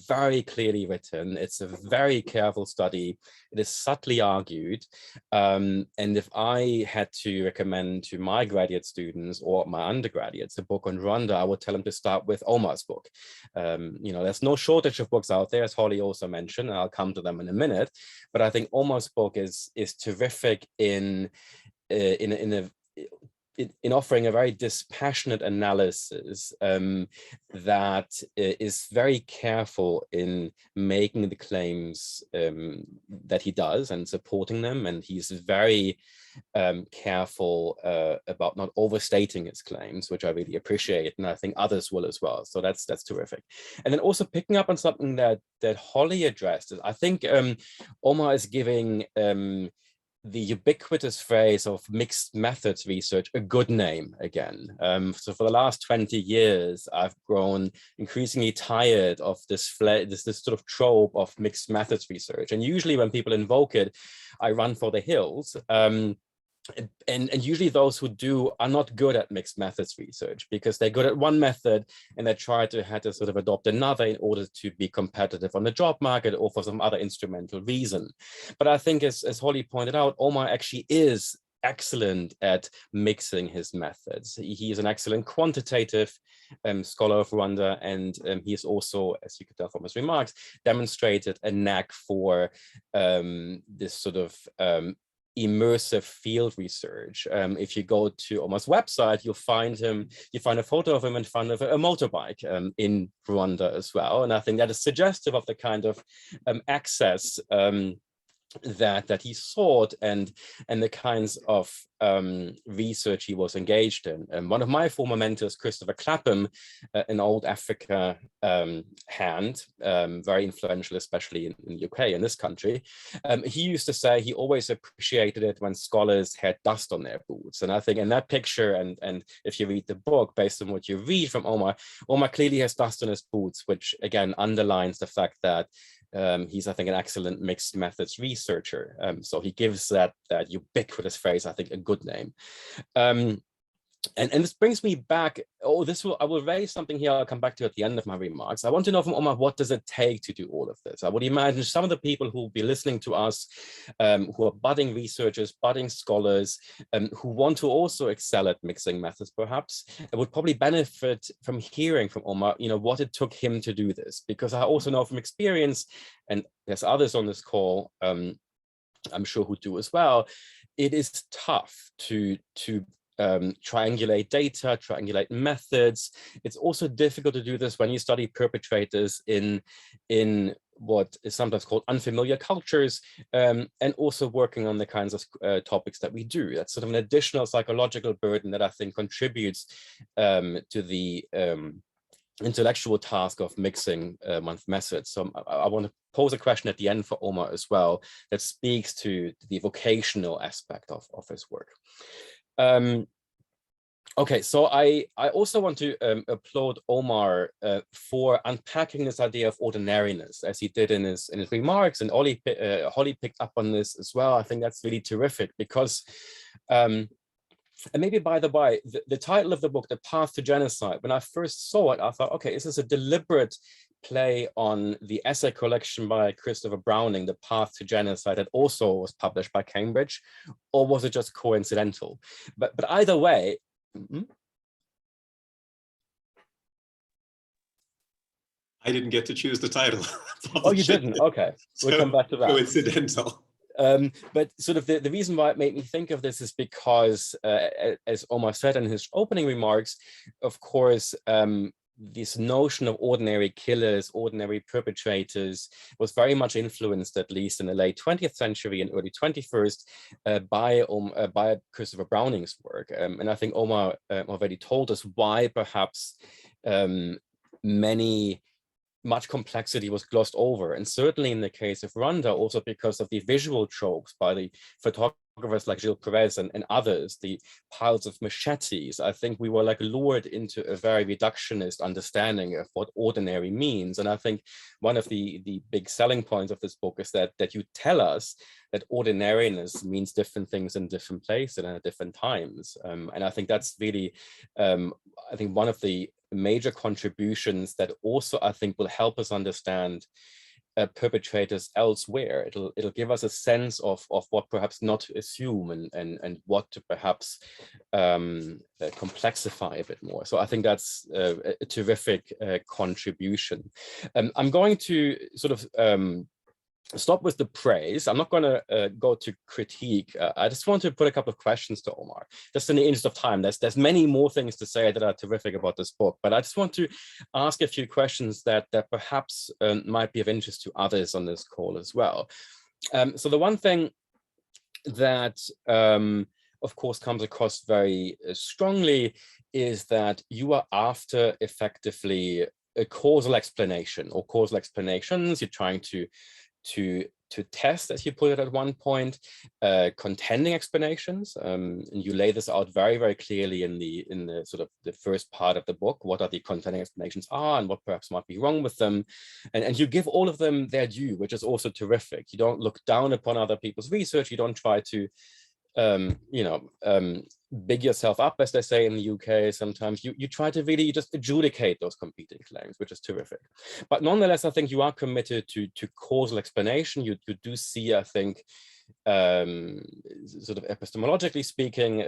Speaker 1: very clearly written. It's a very careful study. It is subtly argued. And if I had to recommend to my graduate students or my undergraduates a book on Rwanda, I would tell them to start with Omar's book. There's no shortage of books out there, as Holly also mentioned, and I'll come to them in a minute. But I think Omar's book is terrific in in offering a very dispassionate analysis that is very careful in making the claims that he does and supporting them. And he's very careful about not overstating his claims, which I really appreciate. And I think others will as well. So that's terrific. And then also picking up on something that Hollie addressed, I think Omar is giving the ubiquitous phrase of mixed methods research a good name again. So for the last 20 years, I've grown increasingly tired of this sort of trope of mixed methods research. And usually when people invoke it, I run for the hills. And usually those who do are not good at mixed methods research because they're good at one method and they try to sort of adopt another in order to be competitive on the job market or for some other instrumental reason. But I think as Hollie pointed out, Omar actually is excellent at mixing his methods. He is an excellent quantitative scholar of Rwanda, and he is also, as you could tell from his remarks, demonstrated a knack for this sort of immersive field research. If you go to Omar's website, you find a photo of him in front of a motorbike in Rwanda as well. And I think that is suggestive of the kind of access that he sought and the kinds of research he was engaged in. And one of my former mentors, Christopher Clapham, an old Africa hand, very influential, especially in the UK, in this country, he used to say he always appreciated it when scholars had dust on their boots. And I think in that picture, and if you read the book, based on what you read from Omar clearly has dust on his boots, which again underlines the fact that he's, I think, an excellent mixed methods researcher. So he gives that ubiquitous phrase, I think, a good name. And this brings me back. I will raise something here. I'll come back to at the end of my remarks. I want to know from Omar, what does it take to do all of this? I would imagine some of the people who will be listening to us, who are budding researchers, budding scholars, who want to also excel at mixing methods, perhaps, would probably benefit from hearing from Omar, what it took him to do this. Because I also know from experience, and there's others on this call, I'm sure who do as well, it is tough to triangulate data, triangulate methods. It's also difficult to do this when you study perpetrators in what is sometimes called unfamiliar cultures, and also working on the kinds of topics that we do. That's sort of an additional psychological burden that I think contributes to the intellectual task of mixing one's methods. So I want to pose a question at the end for Omar as well that speaks to the vocational aspect of his work. Okay, so I also want to applaud Omar for unpacking this idea of ordinariness, as he did in his remarks, and Hollie picked up on this as well. I think that's really terrific because, and maybe by the way, the title of the book, The Path to Genocide, when I first saw it, I thought, okay, is this a deliberate play on the essay collection by Christopher Browning, The Path to Genocide, that also was published by Cambridge, or was it just coincidental? But either way,
Speaker 2: I didn't get to choose the title.
Speaker 1: Oh, you didn't? Okay, we'll come back to that.
Speaker 2: Coincidental.
Speaker 1: But sort of the reason why it made me think of this is because, as Omar said in his opening remarks, of course, this notion of ordinary killers, ordinary perpetrators was very much influenced, at least in the late 20th century and early 21st, by Christopher Browning's work. And I think Omar already told us why perhaps much complexity was glossed over. And certainly in the case of Rwanda, also because of the visual tropes by the photographers like Gilles Perez and others, the piles of machetes. I think we were like lured into a very reductionist understanding of what ordinary means. And I think one of the big selling points of this book is that you tell us that ordinariness means different things in different places and at different times. And I think that's really, I think one of the major contributions that also I think will help us understand perpetrators elsewhere. It'll give us a sense of what perhaps not to assume and what to perhaps complexify a bit more. So I think that's a terrific contribution. I'm going to sort of stop with the praise. I'm not going to go to critique. I just want to put a couple of questions to Omar, just in the interest of time. There's many more things to say that are terrific about this book, but I just want to ask a few questions that perhaps might be of interest to others on this call as well. So the one thing that, of course, comes across very strongly is that you are after effectively a causal explanation or causal explanations. You're trying to test, as you put it at one point, contending explanations, and you lay this out very, very clearly in the sort of the first part of the book, what are the contending explanations are and what perhaps might be wrong with them, and you give all of them their due, which is also terrific. You don't look down upon other people's research. You don't try to big yourself up, as they say in the UK sometimes. You try to really just adjudicate those competing claims, which is terrific. But nonetheless, I think you are committed to causal explanation. You do see, I think, sort of epistemologically speaking,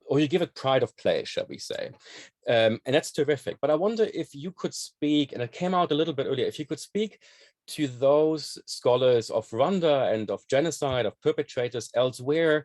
Speaker 1: or you give it pride of place, shall we say. And that's terrific. But I wonder if you could speak, and it came out a little bit earlier, if you could speak to those scholars of Rwanda and of genocide, of perpetrators elsewhere,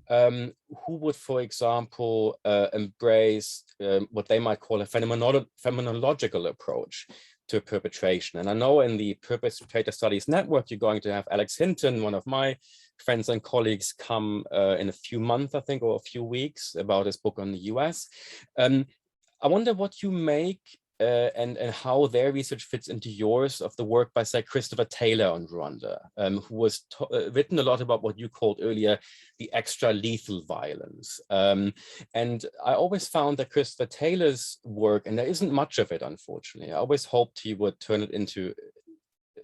Speaker 1: who would, for example, embrace what they might call a phenomenological approach to perpetration. And I know in the Perpetrator Studies Network, you're going to have Alex Hinton, one of my friends and colleagues, come in a few months, I think, or a few weeks, about his book on the US. I wonder what you make and how their research fits into yours of the work by, say, Christopher Taylor on Rwanda, who was written a lot about what you called earlier the extra lethal violence. And I always found that Christopher Taylor's work, and there isn't much of it, unfortunately, I always hoped he would turn it into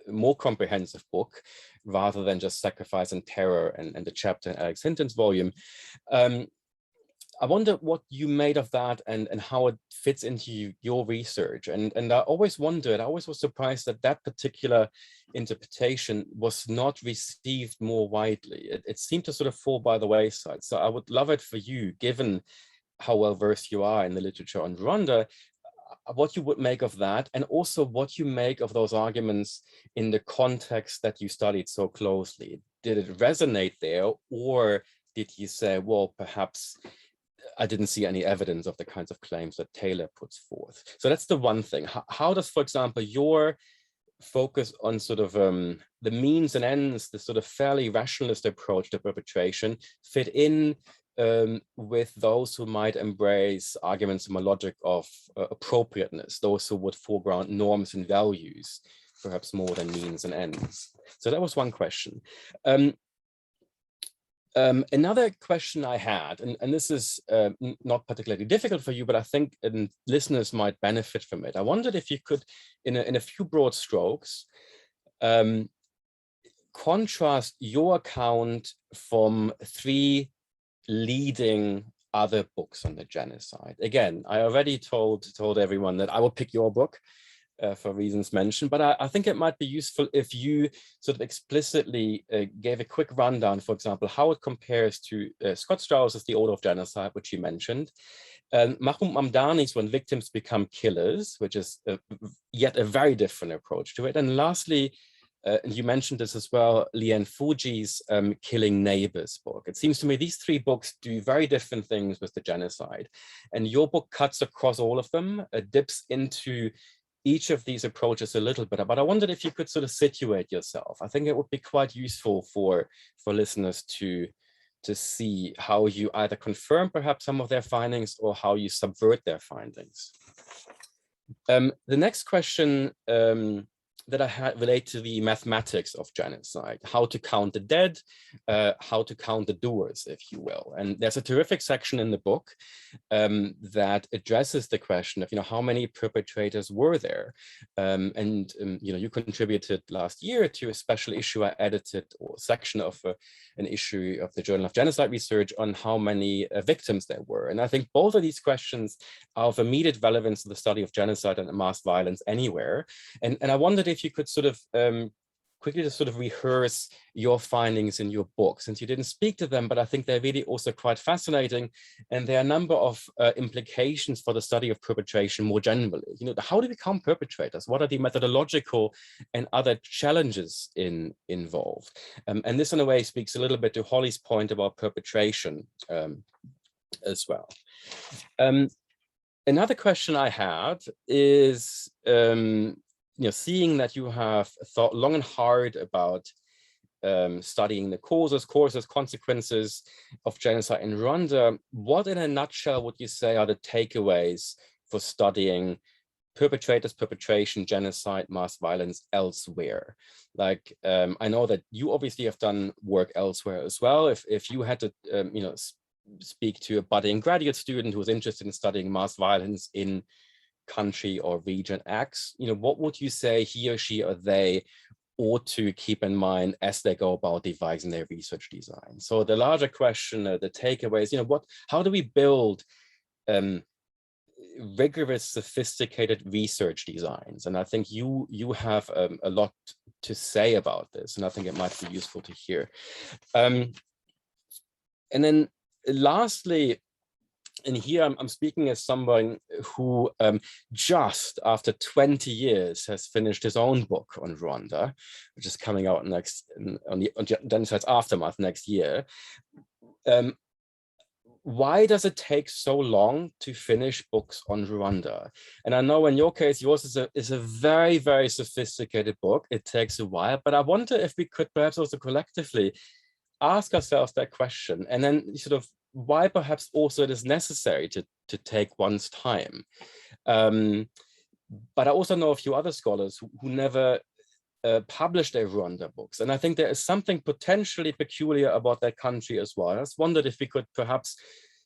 Speaker 1: a more comprehensive book rather than just Sacrifice and Terror and the chapter in Alex Hinton's volume. I wonder what you made of that and how it fits into your research. And I always wondered, I always was surprised that that particular interpretation was not received more widely. It seemed to sort of fall by the wayside. So I would love it for you, given how well versed you are in the literature on Rwanda, what you would make of that, and also what you make of those arguments in the context that you studied so closely. Did it resonate there, or did you say, well, perhaps I didn't see any evidence of the kinds of claims that Taylor puts forth? So that's the one thing. How does, for example, your focus on sort of the means and ends, the sort of fairly rationalist approach to perpetration, fit in with those who might embrace arguments from a logic of appropriateness, those who would foreground norms and values, perhaps more than means and ends? So that was one question. Another question I had, and this is not particularly difficult for you, but I think listeners might benefit from it. I wondered if you could, in a few broad strokes, contrast your account from three leading other books on the genocide. Again, I already told everyone that I will pick your book for reasons mentioned, but I think it might be useful if you sort of explicitly gave a quick rundown, for example, how it compares to Scott Strauss's The Order of Genocide, which you mentioned, Mahmoud Mamdani's When Victims Become Killers, which is yet a very different approach to it, and lastly, and you mentioned this as well, Lian Fuji's Killing Neighbors book. It seems to me these three books do very different things with the genocide, and your book cuts across all of them, dips into each of these approaches a little bit, but I wondered if you could sort of situate yourself. I think it would be quite useful for listeners to see how you either confirm perhaps some of their findings or how you subvert their findings. The next question that I had relate to the mathematics of genocide, how to count the dead, how to count the doers, if you will. And there's a terrific section in the book that addresses the question of, how many perpetrators were there? You contributed last year to a special issue I edited, or section of an issue of the Journal of Genocide Research, on how many victims there were. And I think both of these questions are of immediate relevance to the study of genocide and mass violence anywhere. And I wondered if you could sort of quickly just sort of rehearse your findings in your book, since you didn't speak to them, but I think they're really also quite fascinating. And there are a number of implications for the study of perpetration more generally. You know, how do we become perpetrators? What are the methodological and other challenges involved? And this in a way speaks a little bit to Hollie's point about perpetration as well. Another question I had is, you know, seeing that you have thought long and hard about studying the causes, consequences of genocide in Rwanda, what in a nutshell would you say are the takeaways for studying perpetrators, perpetration, genocide, mass violence elsewhere? Like, I know that you obviously have done work elsewhere as well. If you had to, you know, speak to a budding graduate student who is interested in studying mass violence in country or region X, you know, what would you say he or she or they ought to keep in mind as they go about devising their research design? So the larger question, the takeaways, you know, how do we build rigorous, sophisticated research designs? And I think you have a lot to say about this, and I think it might be useful to hear. And then lastly, and here I'm speaking as someone who just after 20 years has finished his own book on Rwanda, which is coming out on Genocide's Aftermath next year. Why does it take so long to finish books on Rwanda? And I know in your case, yours is a very, very sophisticated book. It takes a while, but I wonder if we could perhaps also collectively ask ourselves that question, and then sort of why perhaps also it is necessary to take one's time. But I also know a few other scholars who never published their Rwanda books. And I think there is something potentially peculiar about that country as well. I just wondered if we could perhaps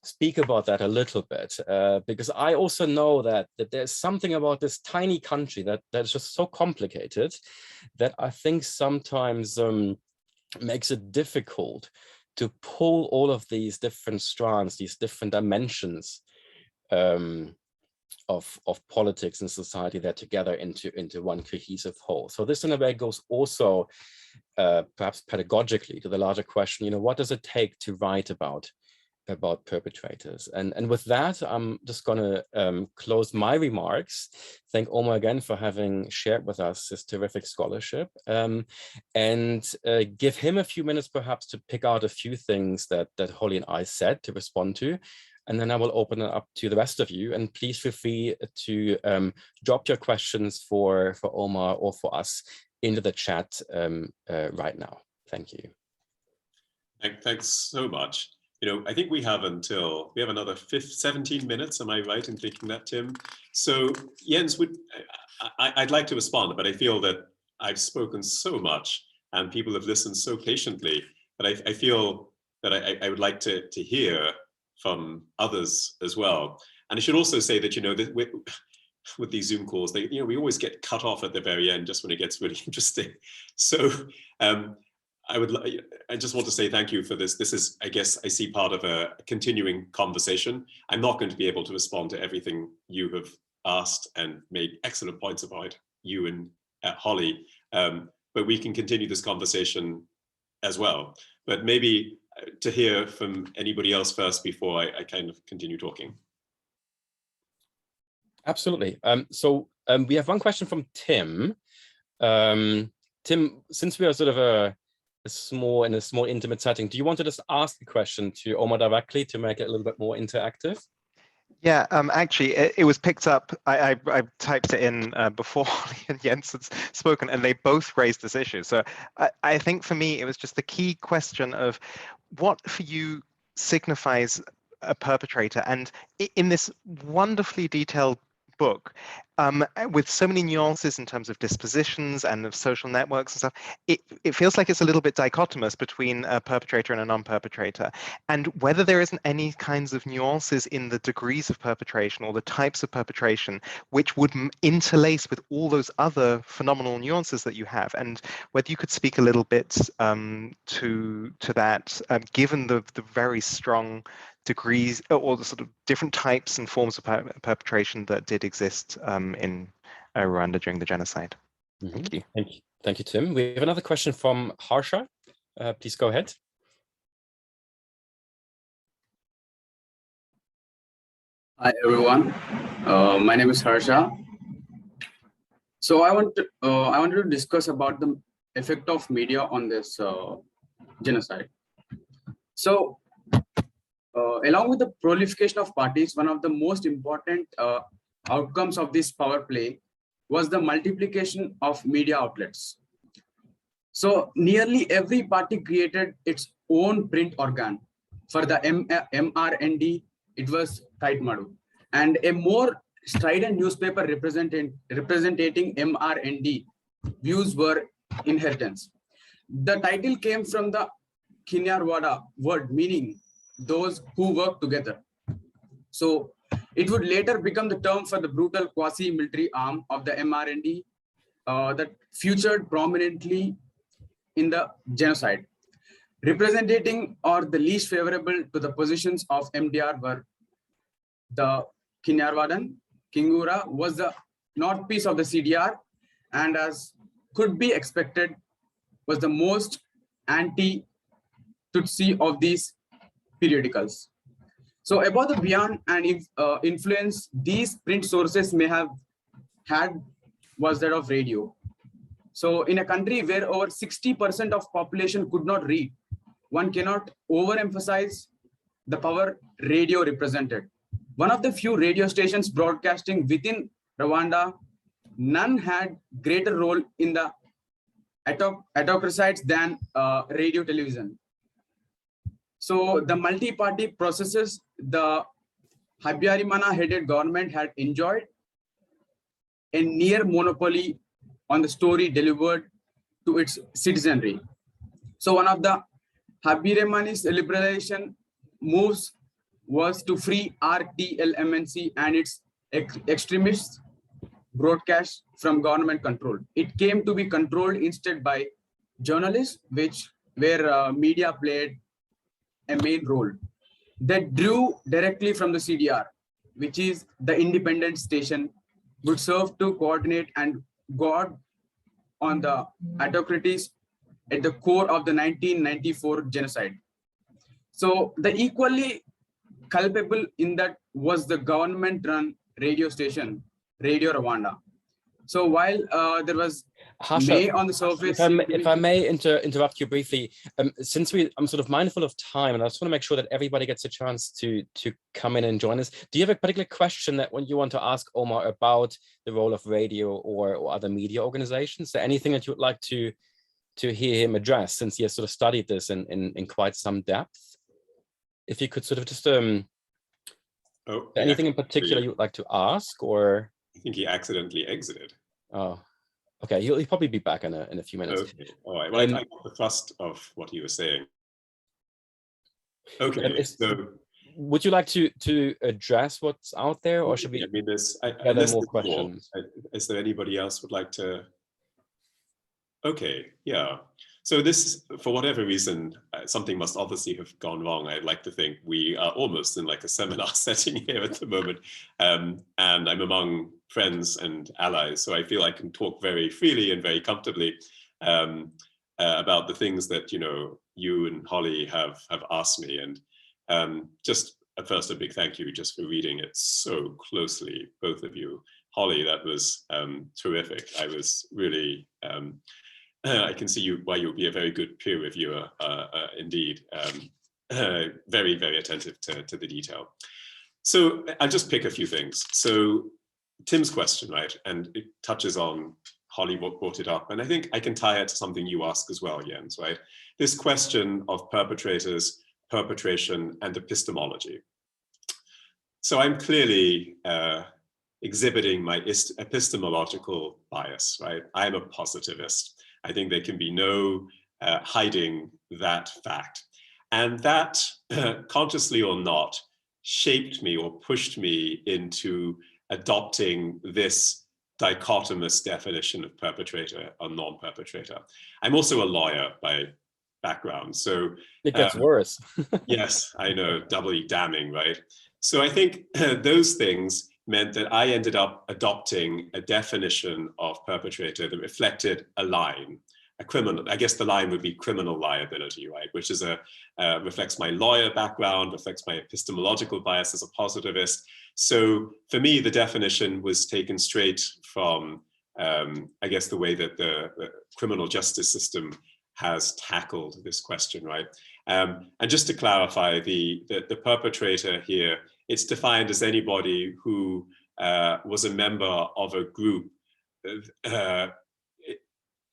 Speaker 1: speak about that a little bit, because I also know that there's something about this tiny country that's just so complicated that I think sometimes makes it difficult to pull all of these different strands, these different dimensions of politics and society that together into one cohesive whole. So this in a way goes also perhaps pedagogically to the larger question, you know, what does it take to write about perpetrators? And with that, I'm just going to close my remarks. Thank Omar again for having shared with us his terrific scholarship, and give him a few minutes perhaps to pick out a few things that Hollie and I said to respond to. And then I will open it up to the rest of you. And please feel free to drop your questions for Omar or for us into the chat right now. Thank you.
Speaker 2: Thanks so much. You know, I think we have another 17 minutes. Am I right in thinking that, Tim? So Jens, I'd like to respond, but I feel that I've spoken so much and people have listened so patiently that I feel that I would like to hear from others as well. And I should also say that, you know, that with these Zoom calls, we always get cut off at the very end just when it gets really interesting. So I just want to say thank you for this. This is, I guess, I see part of a continuing conversation. I'm not going to be able to respond to everything you have asked and made excellent points about, you and Hollie, but we can continue this conversation as well. But maybe to hear from anybody else first before I kind of continue talking.
Speaker 1: Absolutely. So we have one question from Tim. Tim, since we are sort of in a small intimate setting, do you want to just ask the question to Omar directly to make it a little bit more interactive?
Speaker 4: Yeah, actually, it was picked up. I typed it in before Hollie and Jens had spoken, and they both raised this issue. So I think for me, it was just the key question of what for you signifies a perpetrator. And in this wonderfully detailed book, with so many nuances in terms of dispositions and of social networks and stuff, it feels like it's a little bit dichotomous between a perpetrator and a non-perpetrator. And whether there isn't any kinds of nuances in the degrees of perpetration or the types of perpetration, which would interlace with all those other phenomenal nuances that you have, and whether you could speak a little bit to that, given the very strong degrees or the sort of different types and forms of perpetration that did exist in Rwanda during the genocide.
Speaker 1: Mm-hmm.
Speaker 4: Thank you.
Speaker 1: Thank you, Tim. We have another question from Harsha. Please go ahead.
Speaker 5: Hi, everyone. My name is Harsha. So I wanted to discuss about the effect of media on this genocide. So along with the proliferation of parties, one of the most important outcomes of this power play was the multiplication of media outlets. So nearly every party created its own print organ. For the MRND, it was Tight Madu, and a more strident newspaper representing MRND views were inheritance. The title came from the Kinyarwada word meaning those who work together. So it would later become the term for the brutal quasi-military arm of the MRND that featured prominently in the genocide. Representing or the least favorable to the positions of MDR were the Kinyarwadan. Kingura was the north piece of the CDR, and as could be expected, was the most anti-Tutsi of these periodicals. So about the beyond and influence these print sources may have had was that of radio. So in a country where over 60% of population could not read, one cannot overemphasize the power radio represented. One of the few radio stations broadcasting within Rwanda, none had greater role in the autocracies than radio television. So the multi-party processes the Habyarimana-headed government had enjoyed a near monopoly on the story delivered to its citizenry. So one of the Habyarimana's liberalization moves was to free RTLMNC and its extremists broadcast from government control. It came to be controlled instead by journalists, where media played a main role. That drew directly from the CDR, which is the independent station, would serve to coordinate and guard on the autocracies at the core of the 1994 genocide. So the equally culpable in that was the government-run radio station, Radio Rwanda. So while there was
Speaker 1: Harsha,
Speaker 5: on the surface,
Speaker 1: if I may interrupt you briefly, since I'm sort of mindful of time, and I just want to make sure that everybody gets a chance to come in and join us. Do you have a particular question that when you want to ask Omar about the role of radio or other media organizations? Is there anything that you would like to hear him address, since he has sort of studied this in quite some depth? If you could sort of just anything in particular you would like to ask, or
Speaker 2: I think he accidentally exited.
Speaker 1: Oh, okay. He'll probably be back in a few minutes.
Speaker 2: Okay. All right. Well, I got the thrust of what he was saying. Okay. So,
Speaker 1: would you like to address what's out there, or should we?
Speaker 2: I mean,
Speaker 1: gather more questions?
Speaker 2: Is there anybody else would like to? Okay. Yeah. So this, for whatever reason, something must obviously have gone wrong. I'd like to think we are almost in like a seminar setting here at the moment. And I'm among friends and allies, so I feel I can talk very freely and very comfortably about the things that, you and Hollie have asked me. And just first, a big thank you just for reading it so closely, both of you. Hollie, that was terrific. I was really, I can see why you'll be a very good peer reviewer, indeed. Very, very attentive to the detail. So I'll just pick a few things. So Tim's question, right, and it touches on, Hollie brought it up, and I think I can tie it to something you ask as well, Jens, right? This question of perpetrators, perpetration, and epistemology. So I'm clearly exhibiting my epistemological bias, right? I'm a positivist. I think there can be no hiding that fact. And that, consciously or not, shaped me or pushed me into adopting this dichotomous definition of perpetrator or non-perpetrator. I'm also a lawyer by background, so
Speaker 1: it gets worse.
Speaker 2: Yes, I know, doubly damning, right? So I think those things meant that I ended up adopting a definition of perpetrator that reflected a line, a criminal, I guess the line would be criminal liability, right? Which is reflects my lawyer background, reflects my epistemological bias as a positivist. So for me, the definition was taken straight from, I guess, the way that the criminal justice system has tackled this question, right? And just to clarify, the perpetrator here, it's defined as anybody who was a member of a group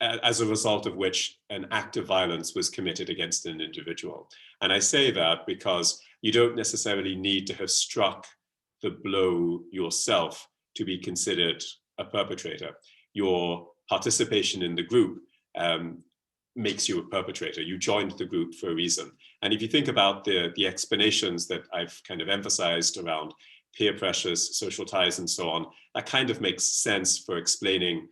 Speaker 2: as a result of which an act of violence was committed against an individual. And I say that because you don't necessarily need to have struck the blow yourself to be considered a perpetrator. Your participation in the group makes you a perpetrator. You joined the group for a reason. And if you think about the explanations that I've kind of emphasized around peer pressures, social ties, and so on, that kind of makes sense for explaining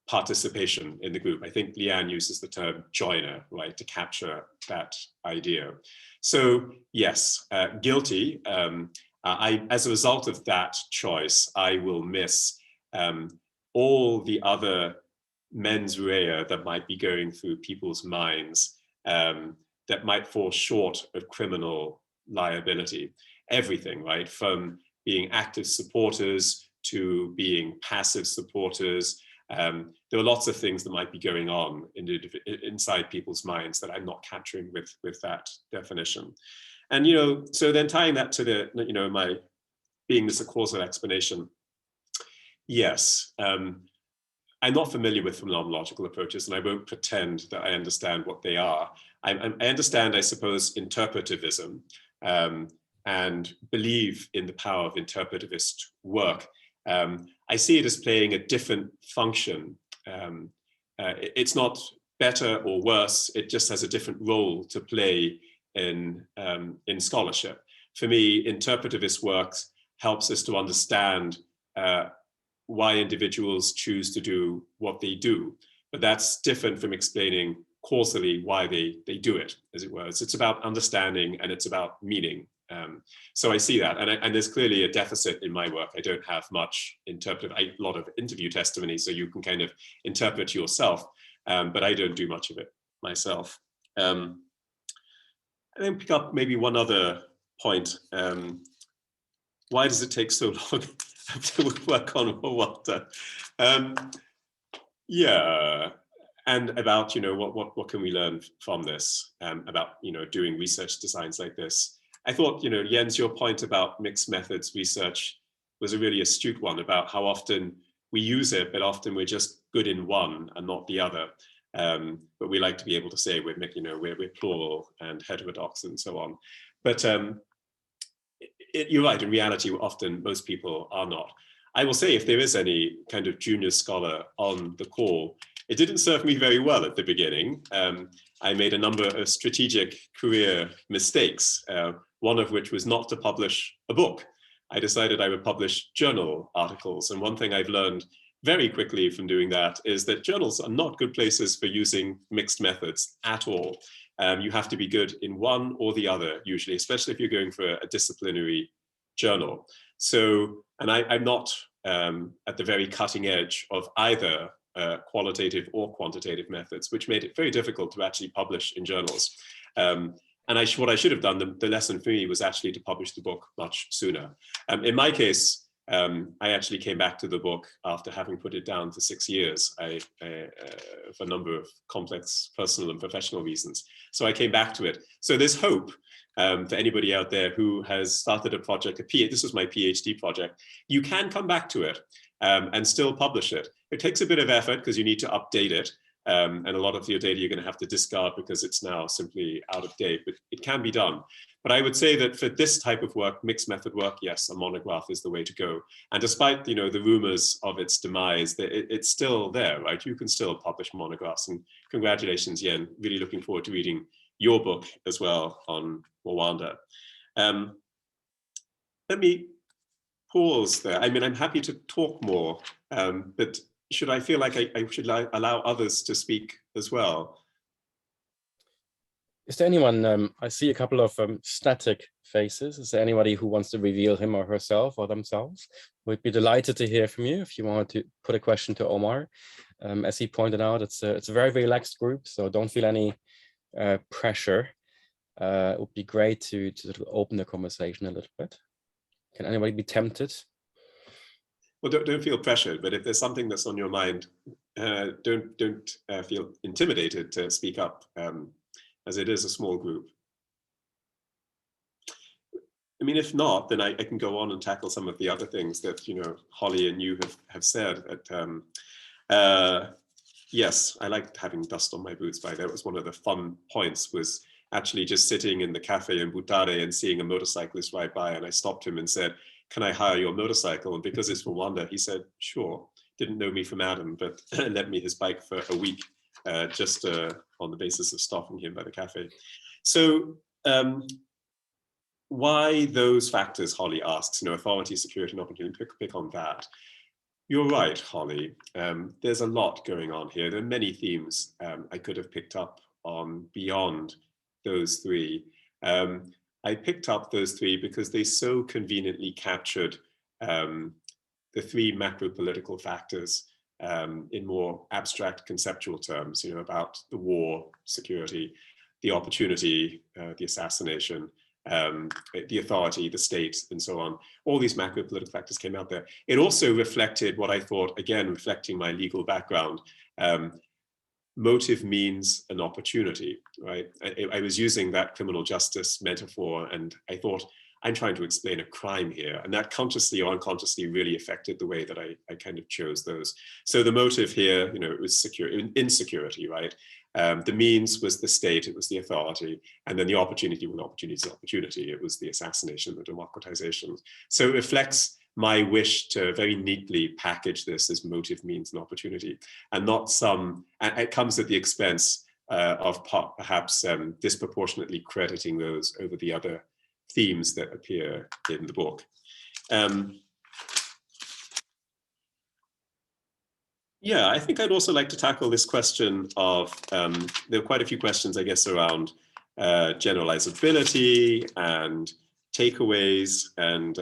Speaker 2: participation in the group. I think Leanne uses the term joiner, right, to capture that idea. So yes, guilty. As a result of that choice, I will miss all the other mens rea that might be going through people's minds that might fall short of criminal liability. Everything, right, from being active supporters to being passive supporters. There are lots of things that might be going on inside people's minds that I'm not capturing with that definition. And, so then tying that to the, my beingness a causal explanation. Yes, I'm not familiar with phenomenological approaches, and I won't pretend that I understand what they are. I understand, I suppose, interpretivism and believe in the power of interpretivist work. I see it as playing a different function. It's not better or worse, it just has a different role to play in scholarship. For me, interpretivist work helps us to understand why individuals choose to do what they do. But that's different from explaining causally why they do it, as it were. It's about understanding and it's about meaning. So I see that, and there's clearly a deficit in my work. I don't have much a lot of interview testimony, so you can kind of interpret yourself, but I don't do much of it myself. And then pick up maybe one other point. Why does it take so long to work on Rwanda? Yeah, and about what can we learn from this? About doing research designs like this. I thought, Jens, your point about mixed methods research was a really astute one about how often we use it, but often we're just good in one and not the other. But we like to be able to say we're plural and heterodox and so on. But you're right, in reality, often most people are not. I will say, if there is any kind of junior scholar on the call, it didn't serve me very well at the beginning. I made a number of strategic career mistakes, one of which was not to publish a book. I decided I would publish journal articles. And one thing I've learned very quickly from doing that is that journals are not good places for using mixed methods at all. You have to be good in one or the other, usually, especially if you're going for a disciplinary journal. So, and I'm not at the very cutting edge of either qualitative or quantitative methods, which made it very difficult to actually publish in journals. And what I should have done, the lesson for me was actually to publish the book much sooner. In my case, I actually came back to the book after having put it down for 6 years for a number of complex personal and professional reasons. So I came back to it. So there's hope for anybody out there who has started a project, this was my PhD project. You can come back to it and still publish it. It takes a bit of effort because you need to update it. And a lot of your data you're going to have to discard because it's now simply out of date, but it can be done. But I would say that for this type of work, mixed method work, yes, a monograph is the way to go. And despite the rumors of its demise, it's still there, right? You can still publish monographs. And congratulations, Yen. Really looking forward to reading your book as well on Rwanda. Let me pause there. I mean, I'm happy to talk more, but should I feel like I should allow others to speak as well?
Speaker 1: Is there anyone, I see a couple of static faces. Is there anybody who wants to reveal him or herself or themselves? We'd be delighted to hear from you if you want to put a question to Omar. As he pointed out, it's a very relaxed group, so don't feel any pressure. It would be great to sort of open the conversation a little bit. Can anybody be tempted?
Speaker 2: Well, don't feel pressured, but if there's something that's on your mind, don't feel intimidated to speak up, as it is a small group. I mean, if not, then I can go on and tackle some of the other things that, you know, Hollie and you have said. Yes, I liked having dust on my boots. That was one of the fun points, was actually just sitting in the cafe in Butare and seeing a motorcyclist ride by, and I stopped him and said, "Can I hire your motorcycle?" And because it's from Rwanda, he said, "Sure." Didn't know me from Adam, but lent me his bike for a week, just on the basis of stopping him by the cafe. So why those factors, Hollie asks, you know, authority, security, and opportunity, pick on that. You're right, Hollie. There's a lot going on here. There are many themes I could have picked up on beyond those three. I picked up those three because they so conveniently captured the three macro political factors in more abstract conceptual terms, you know, about the war, security, the opportunity, the assassination, the authority, the state, and so on. All these macro political factors came out there. It also reflected what I thought, again, reflecting my legal background, motive means an opportunity, right? I was using that criminal justice metaphor, and I thought, I'm trying to explain a crime here. And that consciously or unconsciously really affected the way that I kind of chose those. So the motive here, you know, it was insecurity, right? The means was the state, it was the authority, and then the opportunity, well, opportunity, it was the assassination, the democratization. So it reflects my wish to very neatly package this as motive, means, and opportunity, and not some, and it comes at the expense of perhaps disproportionately crediting those over the other themes that appear in the book. Yeah, I think I'd also like to tackle this question of, there are quite a few questions, I guess, around generalizability and takeaways. And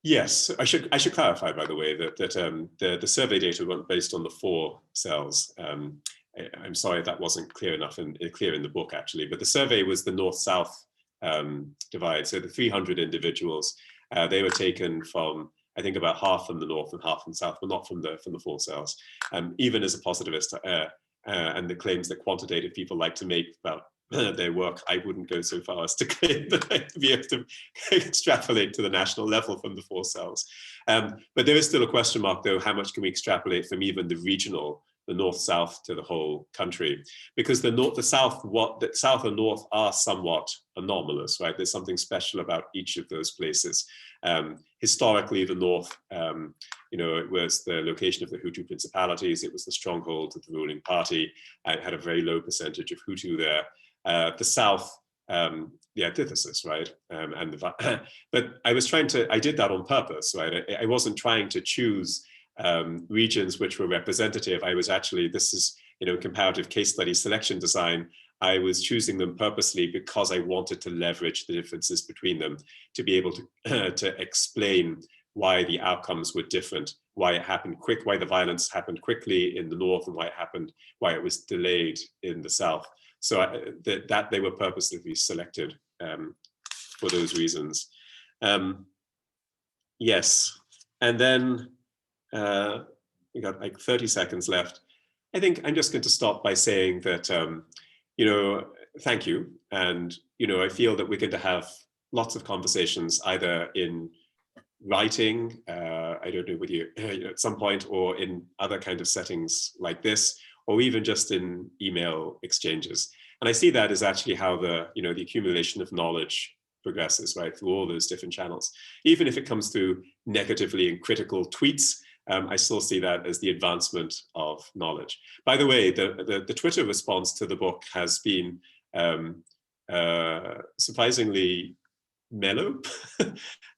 Speaker 2: yes, I should clarify, by the way, that the survey data weren't based on the 4 cells. I'm sorry if that wasn't clear enough and clear in the book, actually, but the survey was the north-south divide. So the 300 individuals, they were taken from, I think, about half from the north and half from the south, but not from the 4 cells. Even as a positivist, and the claims that quantitative people like to make about their work, I wouldn't go so far as to claim that I'd be able to extrapolate to the national level from the 4 cells. But there is still a question mark, though, how much can we extrapolate from even the regional, the north-south, to the whole country? Because the south and north are somewhat anomalous, right? There's something special about each of those places. Historically, the north, you know, it was the location of the Hutu principalities. It was the stronghold of the ruling party. It had a very low percentage of Hutu there. The south, the antithesis, right? But I did that on purpose, right? I wasn't trying to choose regions which were representative. I was actually, this is, you know, comparative case study selection design. I was choosing them purposely because I wanted to leverage the differences between them to be able to explain why the outcomes were different, why it happened why the violence happened quickly in the north, and why it was delayed in the south. So that they were purposely selected for those reasons. Yes, and then we got like 30 seconds left. I think I'm just going to stop by saying that, you know, thank you. And, you know, I feel that we're going to have lots of conversations either in writing, I don't know whether you know, at some point, or in other kind of settings like this, or even just in email exchanges. And I see that as actually how the accumulation of knowledge progresses, right, through all those different channels. Even if it comes through negatively and critical tweets, I still see that as the advancement of knowledge. By the way, the Twitter response to the book has been surprisingly mellow.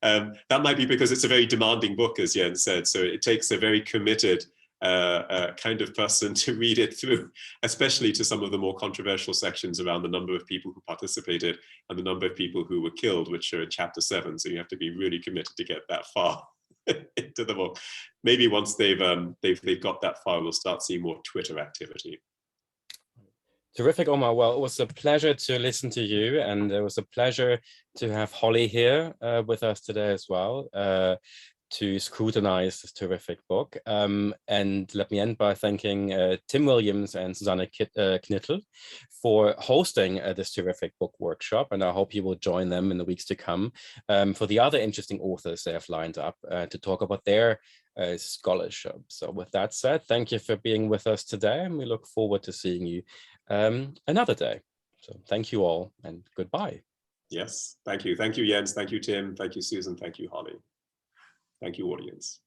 Speaker 2: That might be because it's a very demanding book, as Jens said, so it takes a very committed kind of person to read it through, especially to some of the more controversial sections around the number of people who participated and the number of people who were killed, which are in chapter 7. So you have to be really committed to get that far into the book. Maybe once they've got that far, we'll start seeing more Twitter activity.
Speaker 1: Terrific, Omar. Well, it was a pleasure to listen to you, and it was a pleasure to have Hollie here with us today as well, to scrutinize this terrific book. And let me end by thanking Tim Williams and Susanne Knittel for hosting this terrific book workshop. And I hope you will join them in the weeks to come for the other interesting authors they have lined up to talk about their scholarship. So with that said, thank you for being with us today, and we look forward to seeing you another day. So thank you all, and goodbye.
Speaker 2: Yes, thank you. Thank you, Jens. Thank you, Tim. Thank you, Susan. Thank you, Hollie. Thank you, audience.